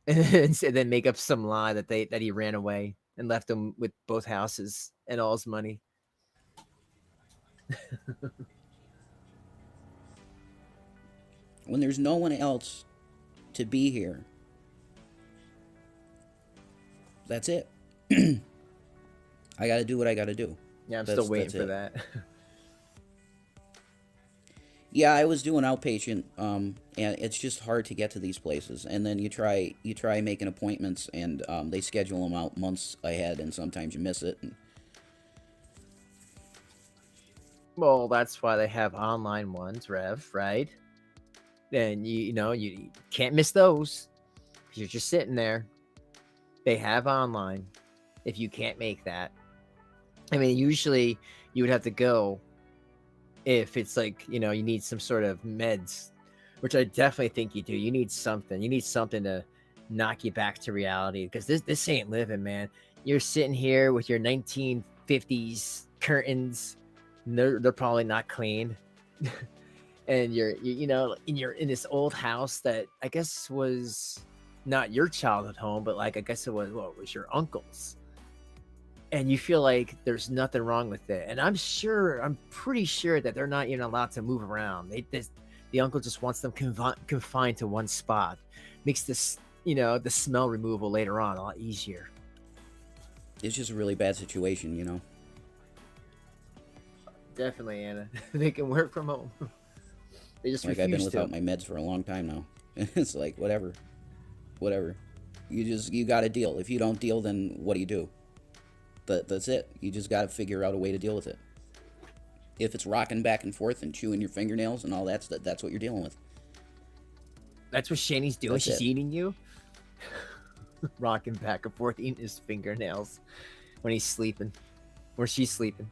[SPEAKER 1] And then make up some lie that he ran away and left him with both houses and all his money.
[SPEAKER 2] When there's no one else to be here, that's it. I got to do what I got to do.
[SPEAKER 1] Yeah, I'm still waiting for that.
[SPEAKER 2] Yeah, I was doing outpatient, and it's just hard to get to these places. And then you try making appointments, and they schedule them out months ahead, and sometimes you miss it. And
[SPEAKER 1] Well, that's why they have online ones, Rev, right? Then you know you can't miss those. You're just sitting there. They have online. If you can't make that, I mean, usually you would have to go if it's like, you know, you need some sort of meds, which I definitely think you do. You need something. You need something to knock you back to reality, because this ain't living, man. You're sitting here with your 1950s curtains. And they're probably not clean. And you know, you're in this old house that I guess was not your childhood home, but like I guess it was, well, it was your uncle's. And you feel like there's nothing wrong with it. And I'm pretty sure that they're not even allowed to move around. The uncle just wants them confined to one spot. Makes this, you know, the smell removal later on a lot easier.
[SPEAKER 2] it's just a really bad situation,
[SPEAKER 1] Definitely, Anna. They can work from home. They just
[SPEAKER 2] Like, I've been
[SPEAKER 1] refuse
[SPEAKER 2] without
[SPEAKER 1] to.
[SPEAKER 2] my meds for a long time now. It's like, whatever. You got to deal. If you don't deal, then what do you do? That's it. You just got to figure out a way to deal with it. If it's rocking back and forth and chewing your fingernails and all that's what you're dealing with.
[SPEAKER 1] That's what Shanny's doing.
[SPEAKER 2] That's
[SPEAKER 1] She's
[SPEAKER 2] it.
[SPEAKER 1] eating you. Rocking back and forth, eating his fingernails when he's sleeping. Or she's sleeping.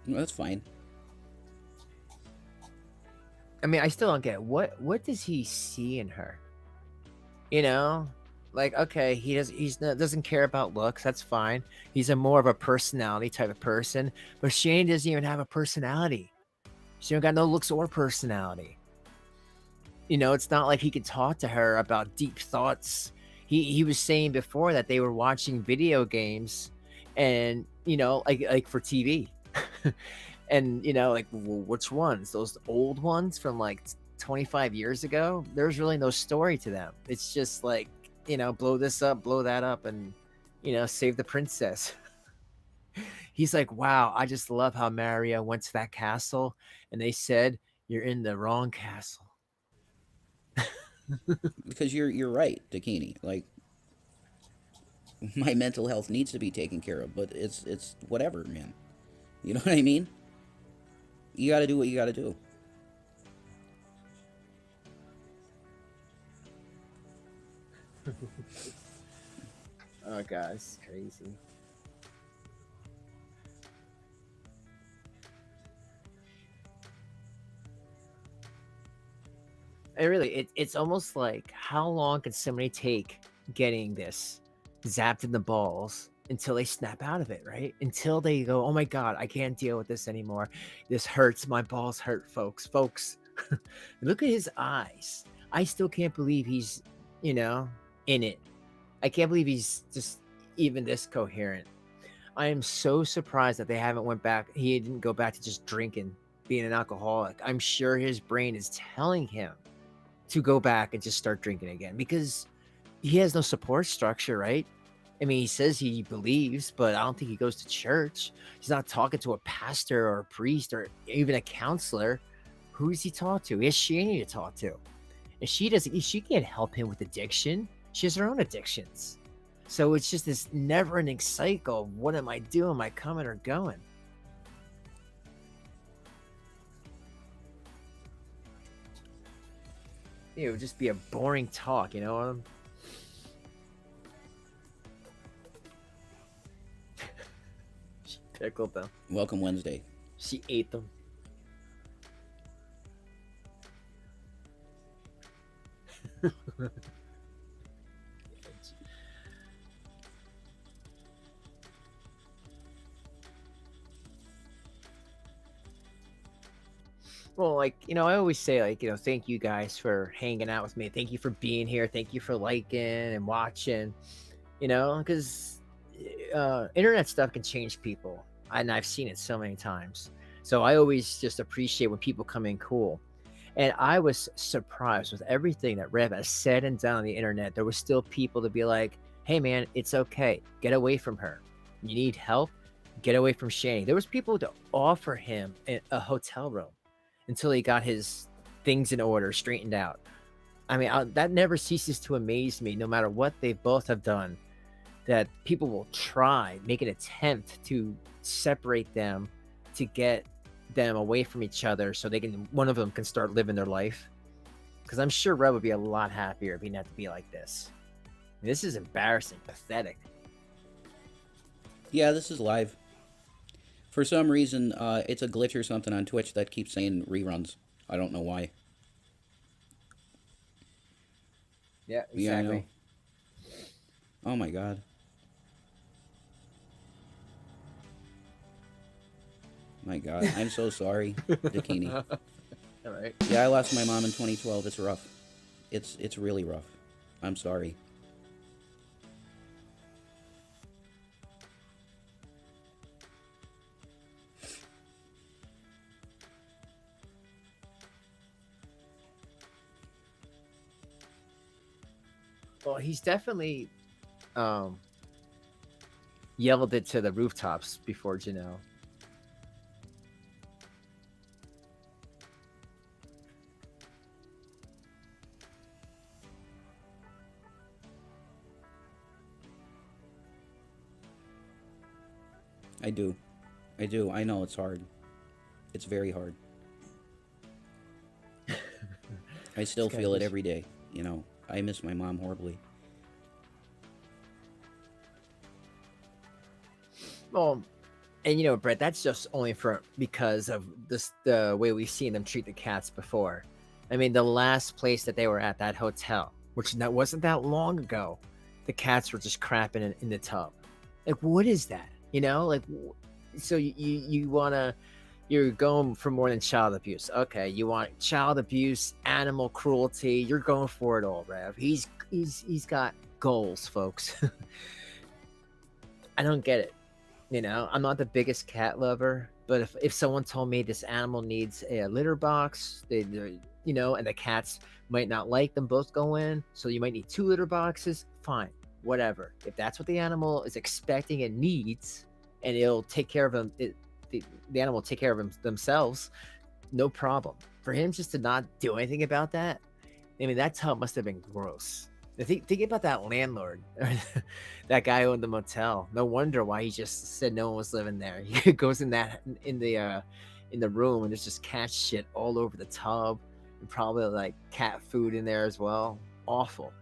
[SPEAKER 2] Well, that's fine.
[SPEAKER 1] I mean, I still don't get what does he see in her? You know, like, okay, doesn't care about looks. That's fine. He's a more of a personality type of person. But Shane doesn't even have a personality. She don't got no looks or personality. You know, it's not like he could talk to her about deep thoughts. He was saying before that they were watching video games, and you know, like for TV. And you know, like, well, which ones? Those old ones from like 25 years ago? There's really no story to them. It's just like, you know, blow this up, blow that up, and you know, save the princess. He's like, wow, I just love how Mario went to that castle and they said you're in the wrong castle.
[SPEAKER 2] Because you're right, Dakini. Like, my mental health needs to be taken care of, but it's whatever, man. You know what I mean? You got to do what you got to do.
[SPEAKER 1] Oh god, it's crazy. It's almost like, how long can somebody take getting this zapped in the balls until they snap out of it, right? Until they go, oh my god, I can't deal with this anymore. This hurts. My balls hurt, folks. Look at his eyes. I still can't believe he's, you know, in it. I can't believe he's just even this coherent. I am so surprised that they haven't went back. He didn't go back to just drinking, being an alcoholic. I'm sure his brain is telling him to go back and just start drinking again, because he has no support structure, right? I mean, he says he believes, but I don't think he goes to church. He's not talking to a pastor or a priest or even a counselor. Who does he talk to? He has Shanny to talk to. And she can't help him with addiction. She has her own addictions. So it's just this never-ending cycle of, what am I doing? Am I coming or going? It would just be a boring talk, you know? She pickled them.
[SPEAKER 2] Welcome Wednesday.
[SPEAKER 1] She ate them. Well, like, you know, I always say, like, you know, thank you guys for hanging out with me. Thank you for being here. Thank you for liking and watching, you know, because internet stuff can change people. And I've seen it so many times. So I always just appreciate when people come in cool. And I was surprised with everything that Rev has said and done on the internet. There was still people to be like, hey man, it's okay. Get away from her. You need help? Get away from Shanny. There was people to offer him a hotel room until he got his things in order, straightened out. I mean, that never ceases to amaze me, no matter what they both have done, that people will try, make an attempt to separate them, to get them away from each other so they can, one of them can start living their life. Because I'm sure Red would be a lot happier if he didn't have to be like this. This is embarrassing, pathetic.
[SPEAKER 2] Yeah, this is live. For some reason, it's a glitch or something on Twitch that keeps saying reruns. I don't know why.
[SPEAKER 1] Yeah, exactly.
[SPEAKER 2] Yeah, I know. Oh my god. My god, I'm so sorry, Dakini.
[SPEAKER 1] All right.
[SPEAKER 2] Yeah, I lost my mom in 2012. It's rough. It's really rough. I'm sorry.
[SPEAKER 1] Well, he's definitely yelled it to the rooftops before, Janelle.
[SPEAKER 2] I do. I know it's hard. It's very hard. I still feel it every day, you know. I miss my mom horribly.
[SPEAKER 1] Well, and you know, Brett, that's just only because of the way we've seen them treat the cats before. I mean, the last place that they were at, that hotel, which that wasn't that long ago, the cats were just crapping in the tub. Like, what is that? You know, like, so you wanna, you're going for more than child abuse. Okay, you want child abuse, animal cruelty. You're going for it all, Rev. He's got goals, folks. I don't get it. You know, I'm not the biggest cat lover, but if someone told me this animal needs a litter box, you know, and the cats might not like them both go in, so you might need 2 litter boxes, fine, whatever. If that's what the animal is expecting and needs, and it'll take care of them, the animal will take care of themselves, no problem. For him just to not do anything about that, I mean, that tub must have been gross. Think about that landlord, that guy who owned the motel. No wonder why he just said no one was living there. He goes in the room, and there's just cat shit all over the tub, and probably like cat food in there as well. Awful.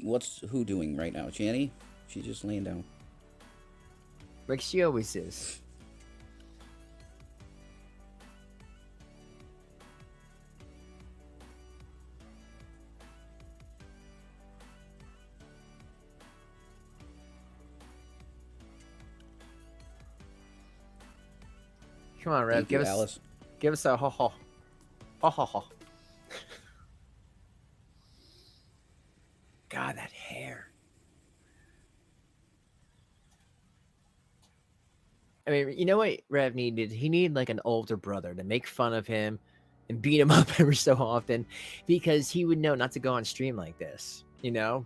[SPEAKER 2] What's who doing right now? Shanny? She's just laying down.
[SPEAKER 1] Like she always is. Come on, Rev.
[SPEAKER 2] Thank you, Alice.
[SPEAKER 1] Give us a ho ho. Ho ho ho. God, that hair. I mean, you know what Rev needed? He needed like an older brother to make fun of him and beat him up every so often, because he would know not to go on stream like this, you know?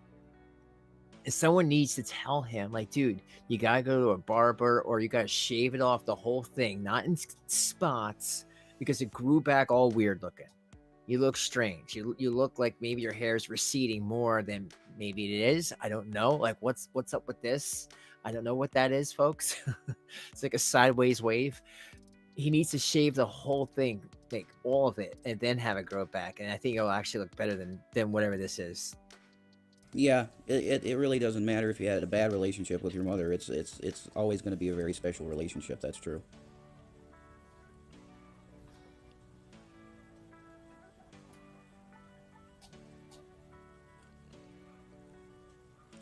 [SPEAKER 1] And someone needs to tell him, like, dude, you gotta go to a barber, or you gotta shave it off, the whole thing, not in spots, because it grew back all weird looking. You look strange. You look like maybe your hair is receding more than maybe it is. I don't know. Like, what's up with this? I don't know what that is, folks. It's like a sideways wave. He needs to shave the whole thing, like all of it, and then have it grow back. And I think it'll actually look better than whatever this is.
[SPEAKER 2] Yeah, it really doesn't matter if you had a bad relationship with your mother. It's always going to be a very special relationship. That's true.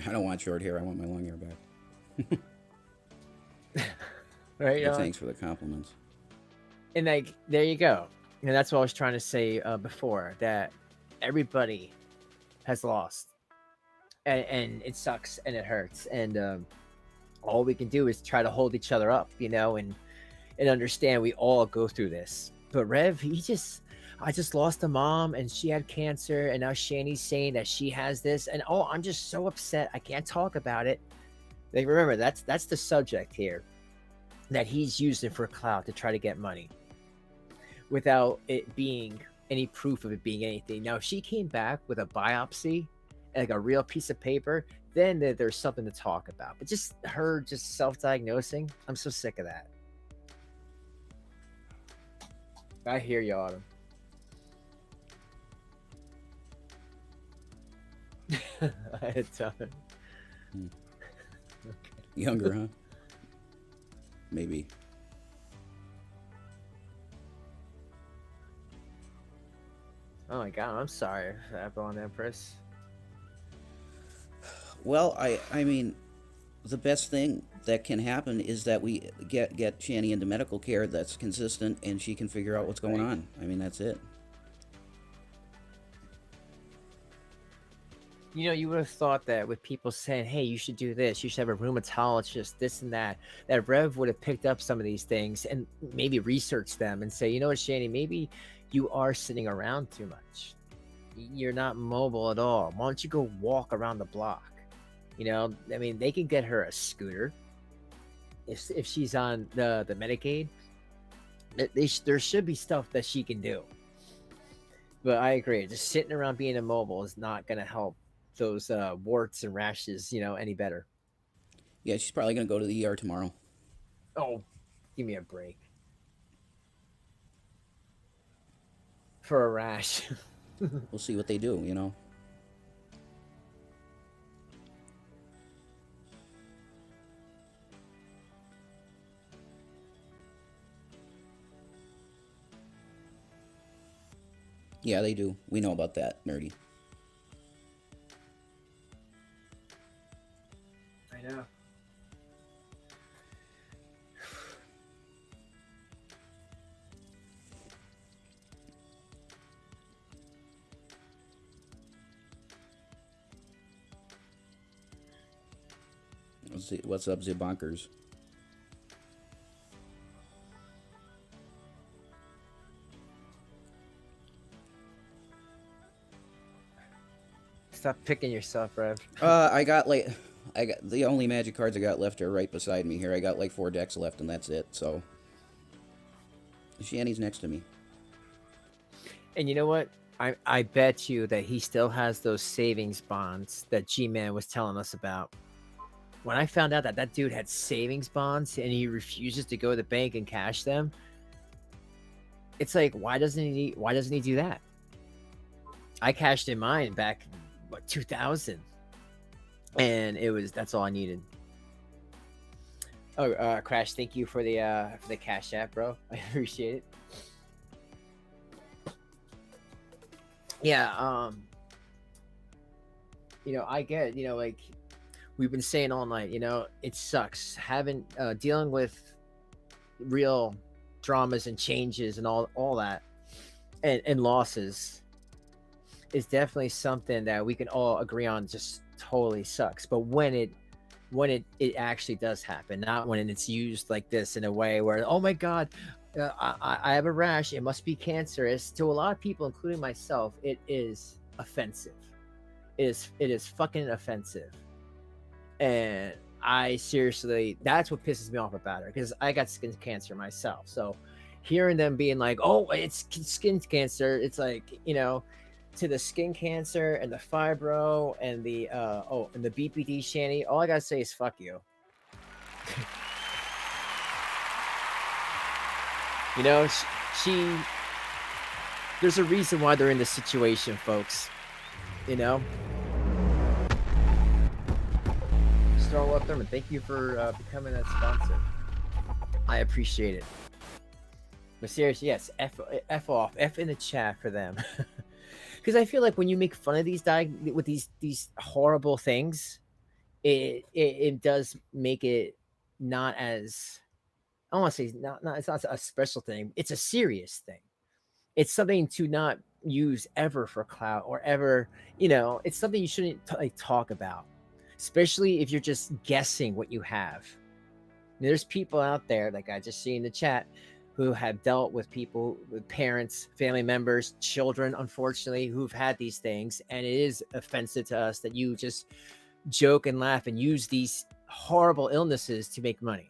[SPEAKER 2] I don't want short hair. I want my long hair back.
[SPEAKER 1] Right?
[SPEAKER 2] Well, thanks for the compliments.
[SPEAKER 1] And like, there you go. And that's what I was trying to say before, that everybody has lost, and it sucks and it hurts, and all we can do is try to hold each other up, you know. And and understand we all go through this. But Rev, I just lost a mom and she had cancer, and now Shanny's saying that she has this, and oh, I'm just so upset. I can't talk about it. Like, remember, that's the subject here that he's using for clout to try to get money without it being any proof of it being anything. Now, if she came back with a biopsy, like a real piece of paper, then there's something to talk about. But just her just self-diagnosing, I'm so sick of that. I hear you, Autumn. I had time.
[SPEAKER 2] Okay. Younger, huh? Maybe.
[SPEAKER 1] Oh my god, I'm sorry, Apple and Empress.
[SPEAKER 2] Well, I mean, the best thing that can happen is that we get Shanny into medical care that's consistent, and she can figure out what's going on. I mean, that's it.
[SPEAKER 1] You know, you would have thought that with people saying, hey, you should do this, you should have a rheumatologist, this and that Rev would have picked up some of these things and maybe researched them and say, you know what, Shanny, maybe you are sitting around too much. You're not mobile at all. Why don't you go walk around the block? You know, I mean, they can get her a scooter if she's on the Medicaid. There should be stuff that she can do. But I agree, just sitting around being immobile is not going to help those warts and rashes, you know, any better.
[SPEAKER 2] Yeah, she's probably going to go to the ER tomorrow.
[SPEAKER 1] Oh, give me a break. For a rash.
[SPEAKER 2] We'll see what they do, you know. Yeah, they do. We know about that, Nerdy.
[SPEAKER 1] I know.
[SPEAKER 2] What's up, Zibonkers?
[SPEAKER 1] Stop picking yourself, Rev.
[SPEAKER 2] I got the only magic cards I got left are right beside me here. I got like 4 decks left, and that's it. So Shanny's next to me.
[SPEAKER 1] And you know what? I bet you that he still has those savings bonds that G-Man was telling us about. When I found out that that dude had savings bonds and he refuses to go to the bank and cash them, it's like, why doesn't he do that? I cashed in mine back, what, 2000, and that's all I needed. Oh, Crash, thank you for the Cash App, bro. I appreciate it. Yeah, you know, I get, you know, like we've been saying all night, you know, it sucks having dealing with real dramas and changes and all that and losses is definitely something that we can all agree on just totally sucks. But when it actually does happen, not when it's used like this in a way where, oh my god, I have a rash, it must be cancerous. To a lot of people, including myself, it is offensive. It is fucking offensive. And I seriously, that's what pisses me off about it, because I got skin cancer myself. So hearing them being like, oh, it's skin cancer, it's like, you know, to the skin cancer and the fibro and the and the BPD, Shanny, all I gotta say is fuck you. You know, she there's a reason why they're in this situation, folks. You know, Strong Love Thurman, thank you for becoming a sponsor. I appreciate it. But seriously, yes, F off, F in the chat for them. Because I feel like when you make fun of these with these horrible things, it does make it not as, I don't want to say not it's not a special thing. It's a serious thing. It's something to not use ever for clout or ever, you know, it's something you shouldn't like talk about, especially if you're just guessing what you have. There's people out there, like I just see in the chat, who have dealt with people, with parents, family members, children, unfortunately, who've had these things. And it is offensive to us that you just joke and laugh and use these horrible illnesses to make money.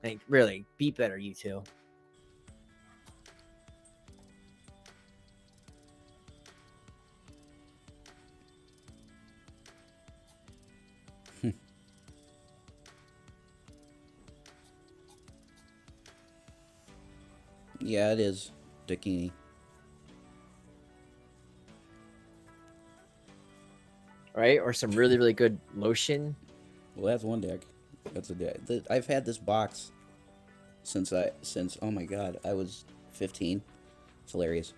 [SPEAKER 1] Like, really, be better, you two.
[SPEAKER 2] Yeah, it is Dakini.
[SPEAKER 1] Right? Or some really, really good lotion.
[SPEAKER 2] Well, that's one deck. That's a deck. I've had this box since oh my god, I was 15. It's hilarious.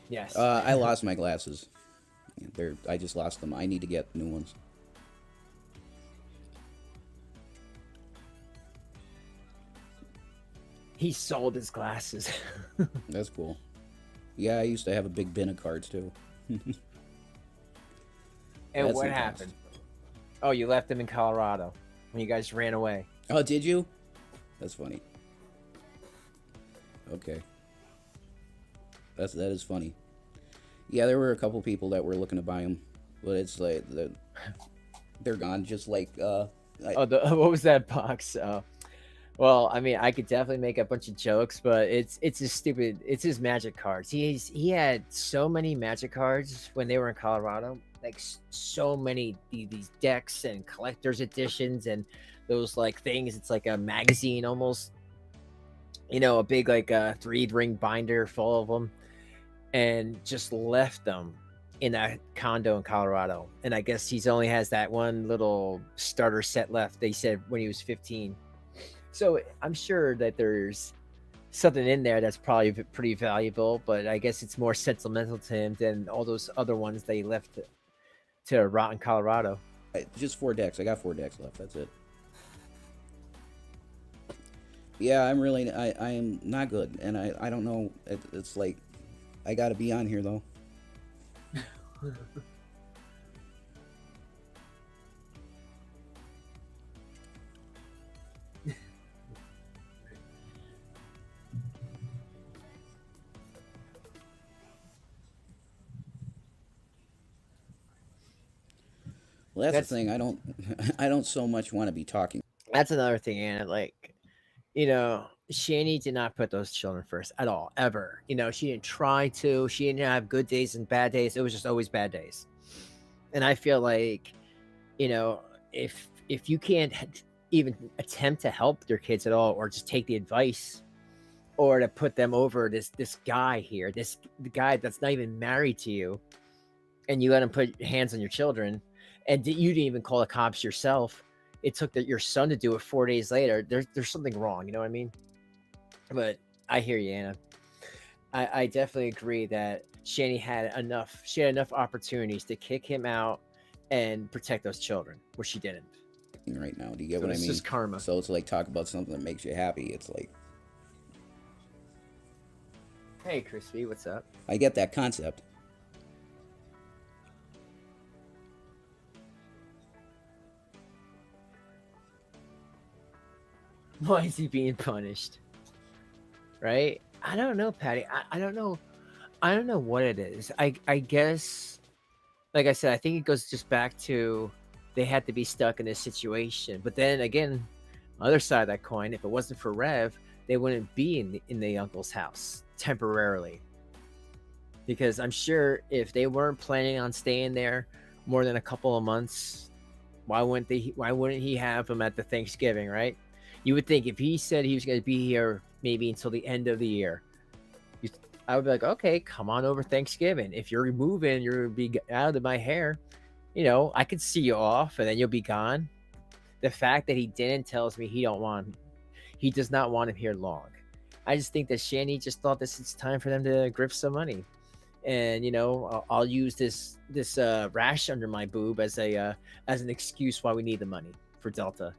[SPEAKER 1] Yes.
[SPEAKER 2] I lost my glasses. I just lost them. I need to get new ones.
[SPEAKER 1] He sold his glasses.
[SPEAKER 2] That's cool. Yeah, I used to have a big bin of cards too.
[SPEAKER 1] And
[SPEAKER 2] That's
[SPEAKER 1] what
[SPEAKER 2] intense.
[SPEAKER 1] happened? Oh, you left him in Colorado when you guys ran away.
[SPEAKER 2] Oh, did you? That's funny. Okay. That is funny. Yeah, there were a couple people that were looking to buy them, but it's like they're gone. Just like
[SPEAKER 1] What was that box? Well, I mean, I could definitely make a bunch of jokes, but it's just stupid. It's his magic cards. He had so many magic cards when they were in Colorado, like so many these decks and collector's editions and those like things. It's like a magazine almost, a big like a 3-ring binder full of them, and just left them in that condo in Colorado. And I guess he's only has that one little starter set left. They said when he was 15. So I'm sure that there's something in there that's probably pretty valuable, but I guess it's more sentimental to him than all those other ones they left to rot in Colorado.
[SPEAKER 2] just 4 decks. I got 4 decks left. That's it. Yeah, I am not good, and I don't know. It's like I gotta be on here though. Well, that's the thing. I don't so much want to be talking.
[SPEAKER 1] That's another thing, Anna. Like, Shanny did not put those children first at all, ever. She didn't try to. She didn't have good days and bad days. It was just always bad days. And I feel like, if you can't even attempt to help your kids at all, or just take the advice, or to put them over this guy here, the guy that's not even married to you, and you let him put hands on your children, and you didn't even call the cops yourself. It took your son to do it 4 days later. There's something wrong. You know what I mean? But I hear you, Anna. I definitely agree that Shanny had enough. She had enough opportunities to kick him out and protect those children, where she didn't.
[SPEAKER 2] Right now, do you get
[SPEAKER 1] So
[SPEAKER 2] what I
[SPEAKER 1] it's
[SPEAKER 2] mean?
[SPEAKER 1] just karma.
[SPEAKER 2] So it's like talk about something that makes you happy. It's like
[SPEAKER 1] Hey, Crispy, what's up?
[SPEAKER 2] I get that concept.
[SPEAKER 1] Why is he being punished? Right? I don't know, Patty. I don't know. I don't know what it is. I guess, like I said, I think it goes just back to they had to be stuck in this situation. But then again, other side of that coin, if it wasn't for Rev, they wouldn't be in the uncle's house temporarily. Because I'm sure if they weren't planning on staying there more than a couple of months, why wouldn't he have them at the Thanksgiving, right? You would think if he said he was going to be here maybe until the end of the year, I would be like, okay, come on over Thanksgiving. If you're moving, you're going to be out of my hair. I could see you off and then you'll be gone. The fact that he didn't tells me he does not want him here long. I just think that Shanny just thought it's time for them to grip some money. And I'll use this rash under my boob as an excuse why we need the money for Delta.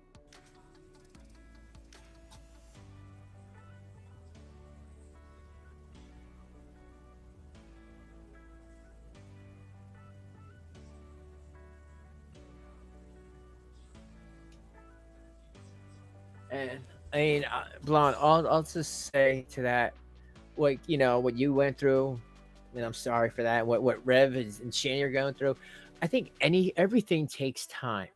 [SPEAKER 1] man. I mean, Blonde, I'll just say to that, what what you went through, and I'm sorry for that. What Rev and Shanny are going through, I think everything takes time.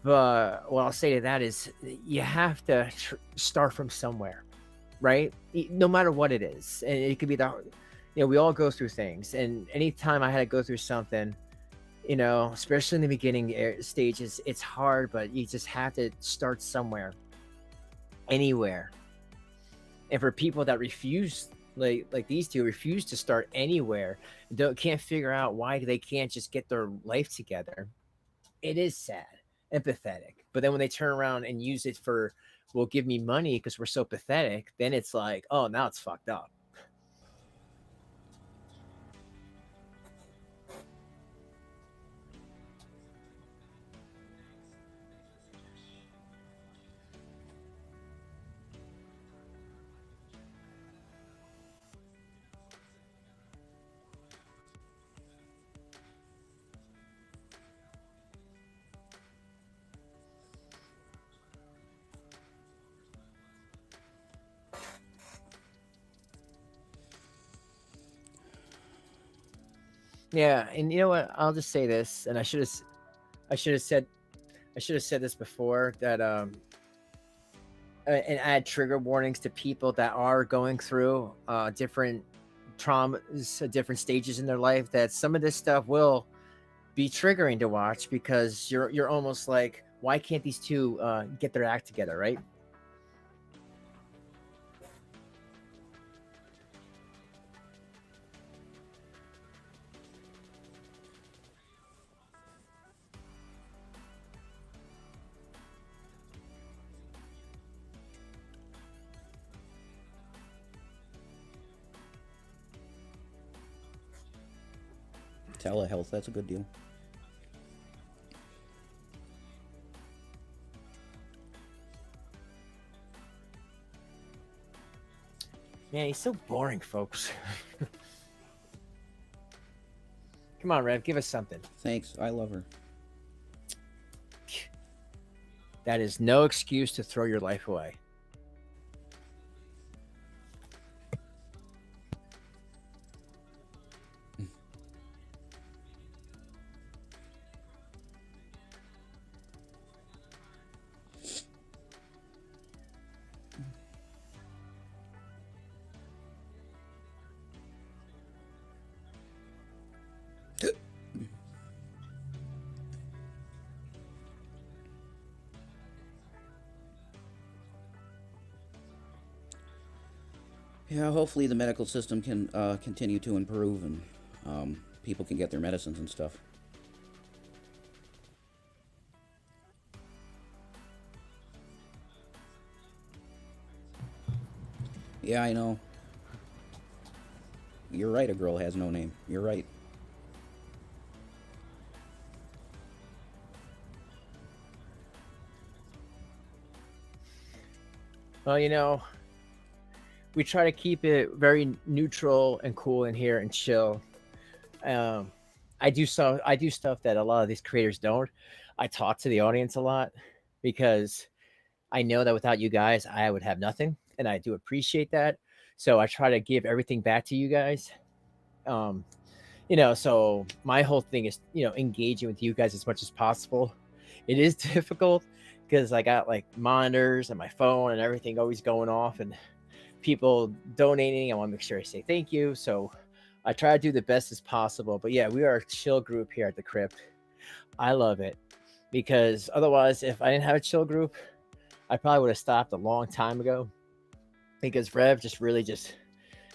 [SPEAKER 1] But what I'll say to that is, you have to start from somewhere, right? No matter what it is, and it could be we all go through things, and anytime I had to go through something, especially in the beginning stages, it's hard, but you just have to start somewhere, anywhere. And for people that refuse, like these two, refuse to start anywhere, can't figure out why they can't just get their life together, it is sad and pathetic. But then when they turn around and use it for, well, give me money because we're so pathetic, then it's like, oh, now it's fucked up. Yeah, and you know what? I'll just say this, and I should have said this before, that and add trigger warnings to people that are going through different traumas, different stages in their life. That some of this stuff will be triggering to watch, because you're almost like, why can't these two get their act together, right?
[SPEAKER 2] Telehealth, that's a good deal.
[SPEAKER 1] Man, he's so boring, folks. Come on, Rev, give us something.
[SPEAKER 2] Thanks, I love her.
[SPEAKER 1] That is no excuse to throw your life away.
[SPEAKER 2] Yeah, hopefully the medical system can continue to improve, and people can get their medicines and stuff. Yeah, I know. You're right, a girl has no name. You're right.
[SPEAKER 1] Well, we try to keep it very neutral and cool in here and chill. I do stuff that a lot of these creators don't. I talk to the audience a lot, because I know that without you guys, I would have nothing, and I do appreciate that. So I try to give everything back to you guys. So my whole thing is, engaging with you guys as much as possible. It is difficult because I got like monitors and my phone and everything always going off, and people donating. I want to make sure I say thank you. So I try to do the best as possible. But yeah, we are a chill group here at the crypt. I love it, because otherwise, if I didn't have a chill group, I probably would have stopped a long time ago, because Rev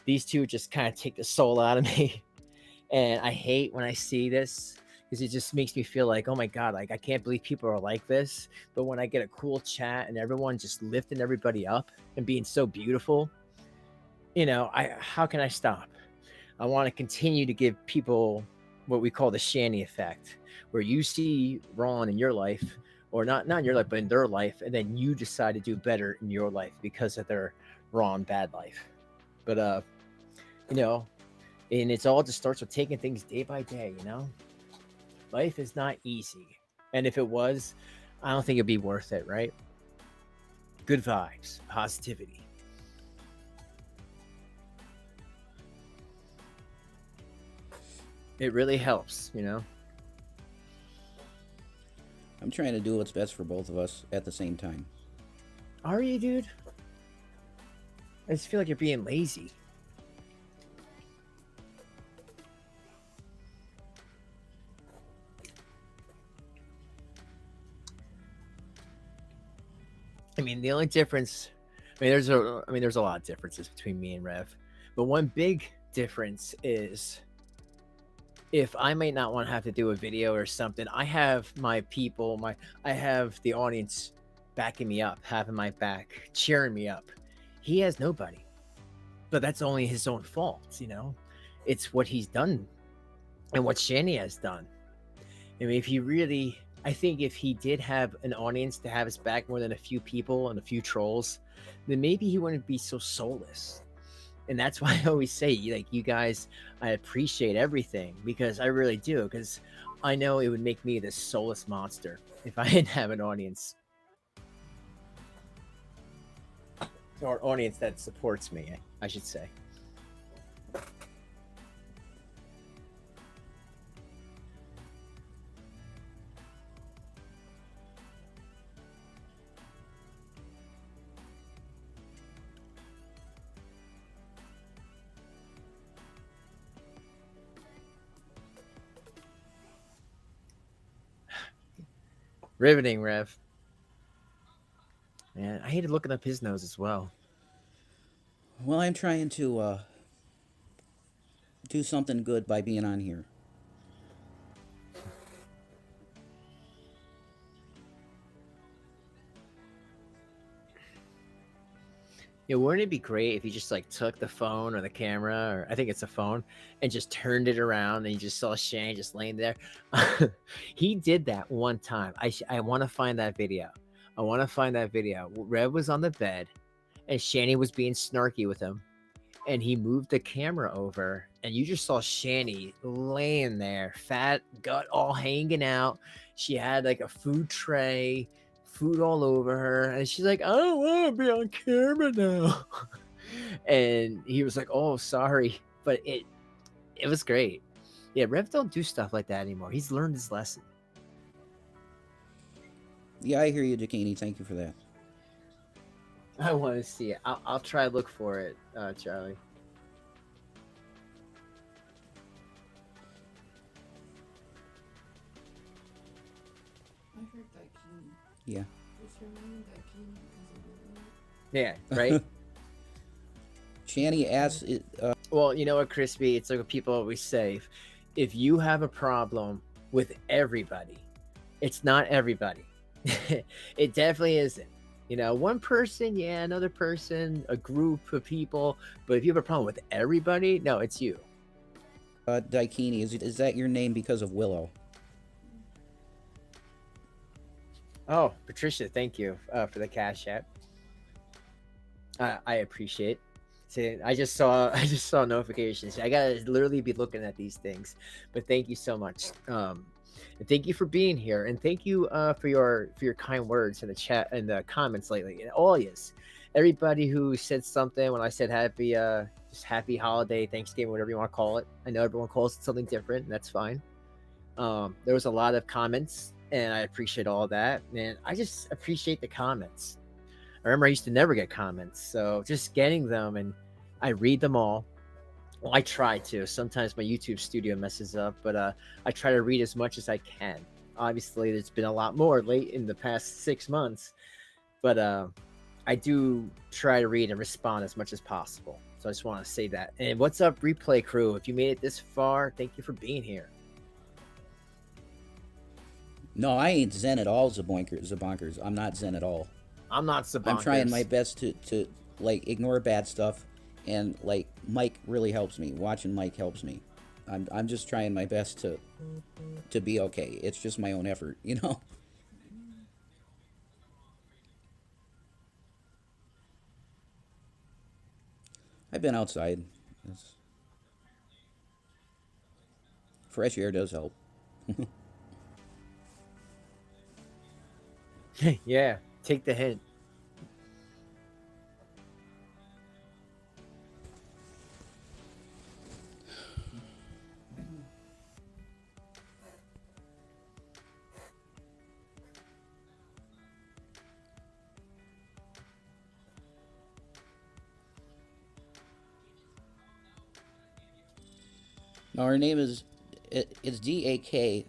[SPEAKER 1] these two just kind of take the soul out of me. And I hate when I see this, because it just makes me feel like, oh my God, like I can't believe people are like this. But when I get a cool chat and everyone just lifting everybody up and being so beautiful, how can I stop? I want to continue to give people what we call the Shanny effect, where you see Ron in your life, or not in your life, but in their life, and then you decide to do better in your life because of their Ron bad life. But and it's all just starts with taking things day by day. Life is not easy, and if it was, I don't think it'd be worth it, right? good vibes, positivity. It really helps, you know?
[SPEAKER 2] I'm trying to do what's best for both of us at the same time.
[SPEAKER 1] Are you, dude? I just feel like you're being lazy. I mean, the only difference, there's a lot of differences between me and Rev, but one big difference is if I might not want to have to do a video or something, I have my people, I have the audience backing me up, having my back, cheering me up. He has nobody, but that's only his own fault, you know. It's what he's done and what Shanny has done. I mean, if he really, I think if he did have an audience to have his back more than a few people and a few trolls, then maybe he wouldn't be so soulless. And that's why I always say, like, you guys, I appreciate everything because I really do. Because I know it would make me this soulless monster if I didn't have an audience. Or an audience that supports me, I should say. Riveting, Rev. Man, I hated looking up his nose as well.
[SPEAKER 2] Well, I'm trying to do something good by being on here.
[SPEAKER 1] Yeah, wouldn't it be great if you just like took the phone or the camera, or I think it's a phone, and just turned it around and you just saw Shane just laying there? He did that one time. I want to find that video. I want to find that video. Rev was on the bed, and Shanny was being snarky with him, and he moved the camera over, and you just saw Shanny laying there, fat gut all hanging out. She had like a food tray, food all over her, and she's like, I don't want to be on camera now. And he was like, oh, sorry, but it was great. Yeah, Rev don't do stuff like that anymore. He's learned his lesson.
[SPEAKER 2] Yeah, I hear you, Dakini. Thank you for that.
[SPEAKER 1] I want to see it. I'll try to look for it, Charlie.
[SPEAKER 5] I heard Daikini.
[SPEAKER 2] Yeah.
[SPEAKER 5] What's her name? Daikini because of
[SPEAKER 1] Yeah, right.
[SPEAKER 2] Shanny asks,
[SPEAKER 1] Well, you know what, Crispy? It's like what people always say. If you have a problem with everybody, it's not everybody. It definitely isn't. You know, one person, yeah, another person, a group of people. But if you have a problem with everybody, no, it's you.
[SPEAKER 2] Daikini, is that your name because of Willow?
[SPEAKER 1] Oh, Patricia, thank you for the cash app. I appreciate. See, I just saw notifications. I gotta literally be looking at these things. But thank you so much. And thank you for being here, and thank you for your kind words in the chat and the comments lately. And all yes, everybody who said something when I said happy holiday, Thanksgiving, whatever you want to call it. I know everyone calls it something different, and that's fine. There was a lot of comments, and I appreciate all that. And I just appreciate the comments. I remember I used to never get comments, so just getting them, and I read them all. Well, I try to. Sometimes my YouTube studio messes up, but I try to read as much as I can. Obviously, there's been a lot more late in the past 6 months, but I do try to read and respond as much as possible. So I just want to say that. And what's up, Replay Crew? If you made it this far, thank you for being here.
[SPEAKER 2] No, I ain't zen at all, Zabonkers. I'm not zen at all.
[SPEAKER 1] I'm not so.
[SPEAKER 2] I'm trying my best to like ignore bad stuff, and like Mike really helps me. Watching Mike helps me. I'm just trying my best to be okay. It's just my own effort, you know. I've been outside. Fresh air does help.
[SPEAKER 1] Yeah, take the hint.
[SPEAKER 2] No, her name is it's DAKINI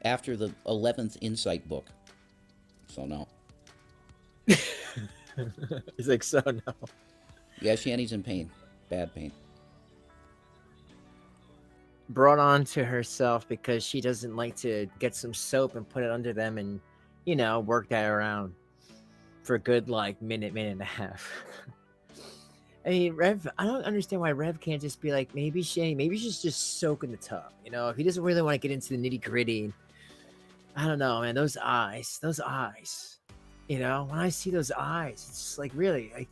[SPEAKER 2] after the 11th Insight book. So no.
[SPEAKER 1] He's like, so no.
[SPEAKER 2] Yeah, Shanny's in pain. Bad pain.
[SPEAKER 1] Brought on to herself because she doesn't like to get some soap and put it under them and, work that around for a good like minute and a half. I mean, Rev, I don't understand why Rev can't just be like, maybe she's just soak in the tub. If he doesn't really want to get into the nitty gritty. I don't know, man. Those eyes. When I see those eyes, it's just like really like.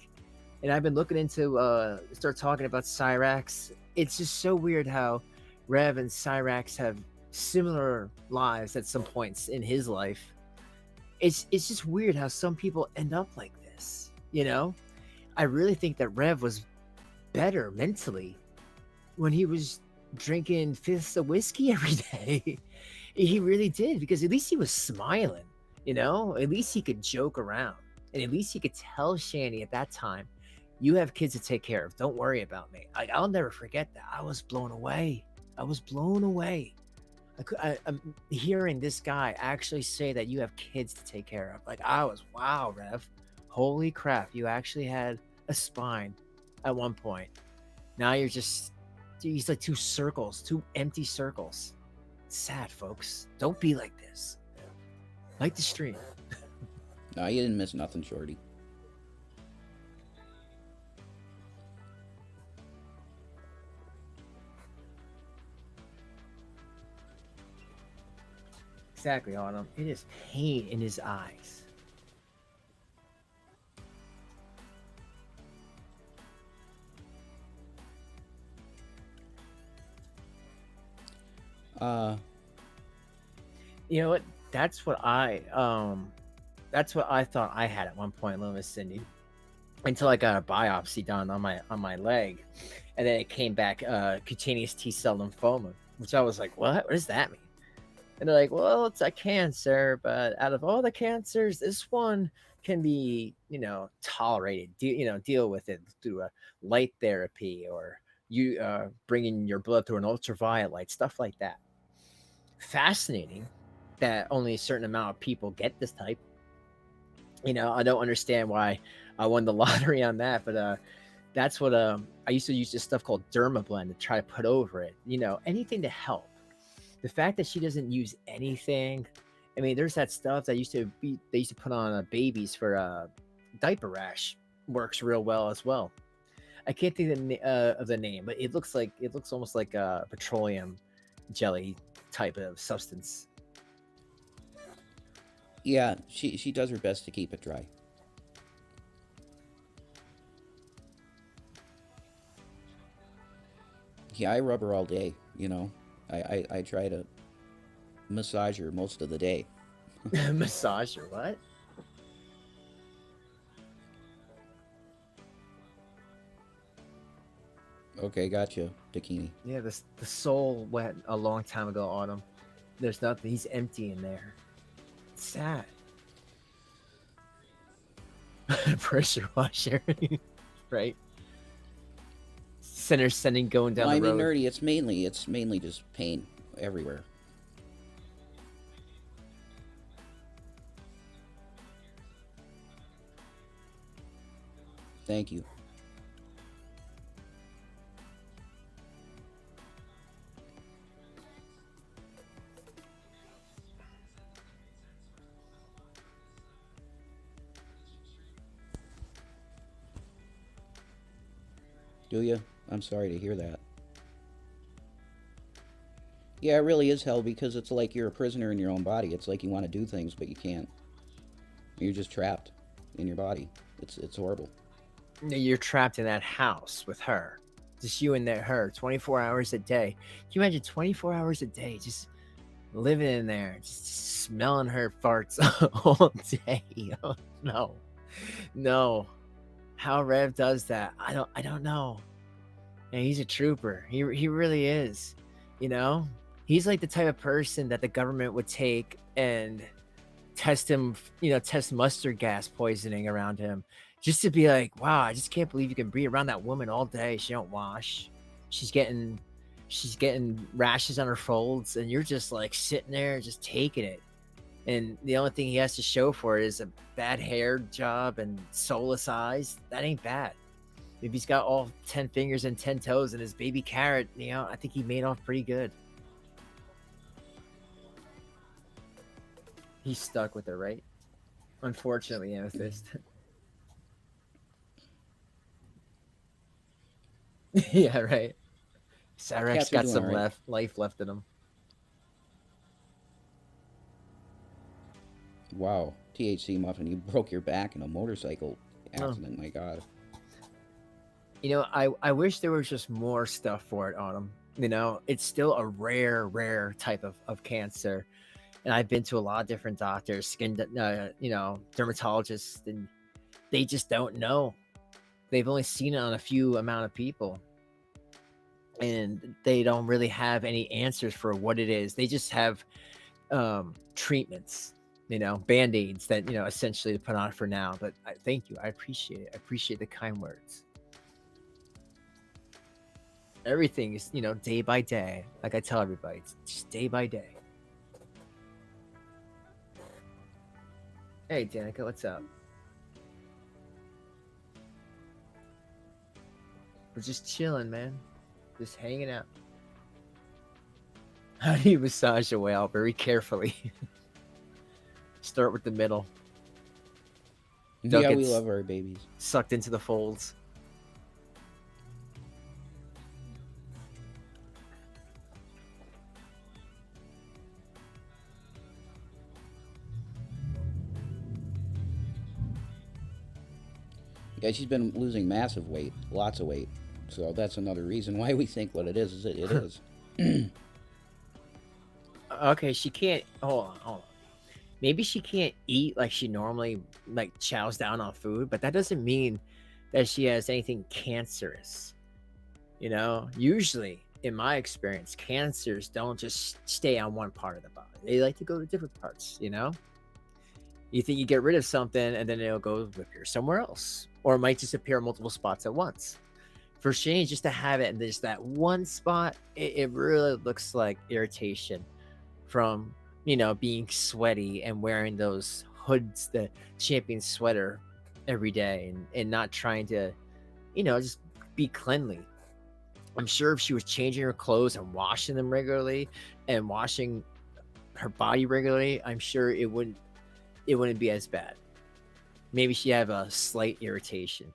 [SPEAKER 1] And I've been looking into start talking about Cyrax. It's just so weird how Rev and Cyrax have similar lives at some points in his life. It's just weird how some people end up like this. I really think that Rev was better mentally when he was drinking fifths of whiskey every day. He really did, because at least he was smiling, at least he could joke around, and at least he could tell Shanny at that time, you have kids to take care of. Don't worry about me. I'll never forget that. I was blown away. I'm hearing this guy actually say that you have kids to take care of. Like, I was, wow, Rev. Holy crap, you actually had a spine at one point. Now he's like two empty circles. It's sad, folks. Don't be like this. Like the stream.
[SPEAKER 2] No, you didn't miss nothing, Shorty.
[SPEAKER 1] Exactly, Autumn. It is pain in his eyes. You know what? That's what I thought I had at one point, Luma Cindy, until I got a biopsy done on my leg, and then it came back cutaneous T-cell lymphoma, which I was like, what does that mean? And they're like, well, it's a cancer, but out of all the cancers, this one can be, tolerated, deal with it through a light therapy, or you bringing your blood through an ultraviolet light, stuff like that. Fascinating that only a certain amount of people get this type. I don't understand why I won the lottery on that, but that's what I used to use this stuff called Dermablend to try to put over it. Anything to help. The fact that she doesn't use anything. I mean, there's that stuff that they used to put on babies for diaper rash. Works real well as well. I can't think of the name, but it looks almost like a petroleum jelly type of substance.
[SPEAKER 2] Yeah, she does her best to keep it dry. Yeah, I rub her all day, I try to massage her most of the day.
[SPEAKER 1] Massage or what?
[SPEAKER 2] Okay, gotcha, Bikini.
[SPEAKER 1] Yeah, the soul went a long time ago, Autumn. There's nothing. He's empty in there. It's sad. Pressure washer, right? Center sending going down
[SPEAKER 2] Well,
[SPEAKER 1] the road.
[SPEAKER 2] Nerdy, it's mainly just pain everywhere. Thank you. Do you? I'm sorry to hear that. Yeah, it really is hell, because it's like you're a prisoner in your own body. It's like you want to do things, but you can't. You're just trapped in your body. It's horrible.
[SPEAKER 1] You're trapped in that house with her. Just you and her 24 hours a day. Can you imagine 24 hours a day just living in there, just smelling her farts all day? Oh, no. How Rev does that, I don't know. And he's a trooper. He really is. He's like the type of person that the government would take and test him, test mustard gas poisoning around him, just to be like, wow, I just can't believe you can be around that woman all day. She don't wash. She's getting she's getting rashes on her folds, and you're just like sitting there just taking it. And the only thing he has to show for it is a bad hair job and soulless eyes. That ain't bad. If he's got all 10 fingers and 10 toes and his baby carrot, I think he made off pretty good. He's stuck with her, right? Unfortunately, Amethyst. Yeah, right. Cyrex
[SPEAKER 2] Cats are
[SPEAKER 1] got
[SPEAKER 2] doing
[SPEAKER 1] some
[SPEAKER 2] all right.
[SPEAKER 1] life left in him.
[SPEAKER 2] Wow, THC Muffin, you broke your back in a motorcycle accident. My God.
[SPEAKER 1] I wish there was just more stuff for it on him. It's still a rare type of cancer. And I've been to a lot of different doctors, skin, dermatologists, and they just don't know. They've only seen it on a few amount of people. And they don't really have any answers for what it is. They just have treatments, band-aids that, essentially to put on for now. But thank you. I appreciate it. I appreciate the kind words. Everything is, day by day. Like I tell everybody, it's just day by day. Hey, Danica, what's up? We're just chilling, man. Just hanging out. How do you massage a whale? Very carefully. Start with the middle. Don't
[SPEAKER 2] Yeah, we
[SPEAKER 1] get
[SPEAKER 2] love our babies.
[SPEAKER 1] sucked into the folds.
[SPEAKER 2] Yeah, she's been losing massive weight, lots of weight. So that's another reason why we think what it is it is.
[SPEAKER 1] Okay, she can't. Hold on. Maybe she can't eat like she normally like chows down on food, but that doesn't mean that she has anything cancerous. Usually, in my experience, cancers don't just stay on one part of the body. They like to go to different parts. You think you get rid of something and then it'll go appear somewhere else, or it might just appear in multiple spots at once. For Shane, just to have it in just that one spot, it really looks like irritation from being sweaty and wearing those hoods, the champion sweater every day, and not trying to just be cleanly. I'm sure if she was changing her clothes and washing them regularly and washing her body regularly, I'm sure it wouldn't be as bad. Maybe she have a slight irritation.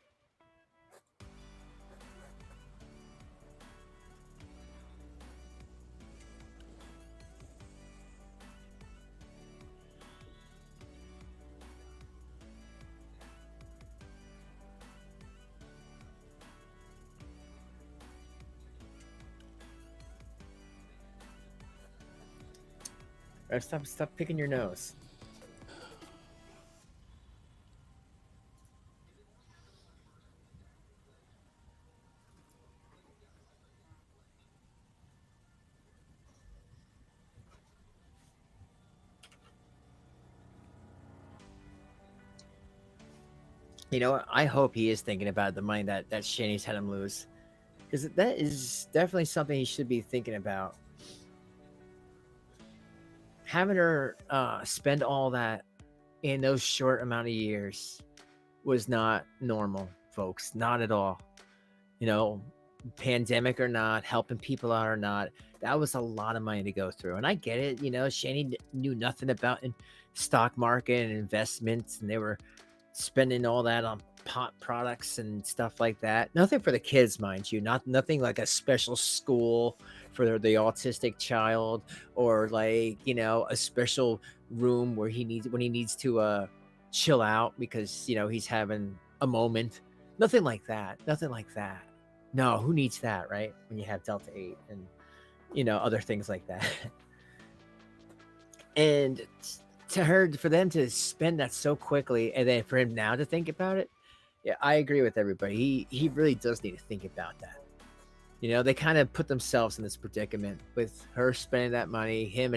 [SPEAKER 1] Right, stop picking your nose. I hope he is thinking about the money that Shanny's had him lose, because that is definitely something he should be thinking about. Having her spend all that in those short amount of years was not normal, folks. Not at all. Pandemic or not, helping people out or not, that was a lot of money to go through. And I get it. Shanny knew nothing about stock market and investments, and they were spending all that on pot products and stuff like that. Nothing for the kids, mind you. Nothing like a special school for the autistic child, or like a special room where he needs to chill out because he's having a moment. Nothing like that. No, who needs that, right? When you have DELTA8 and other things like that. And for them to spend that so quickly, and then for him now to think about it, yeah, I agree with everybody. He really does need to think about that. They kind of put themselves in this predicament with her spending that money, him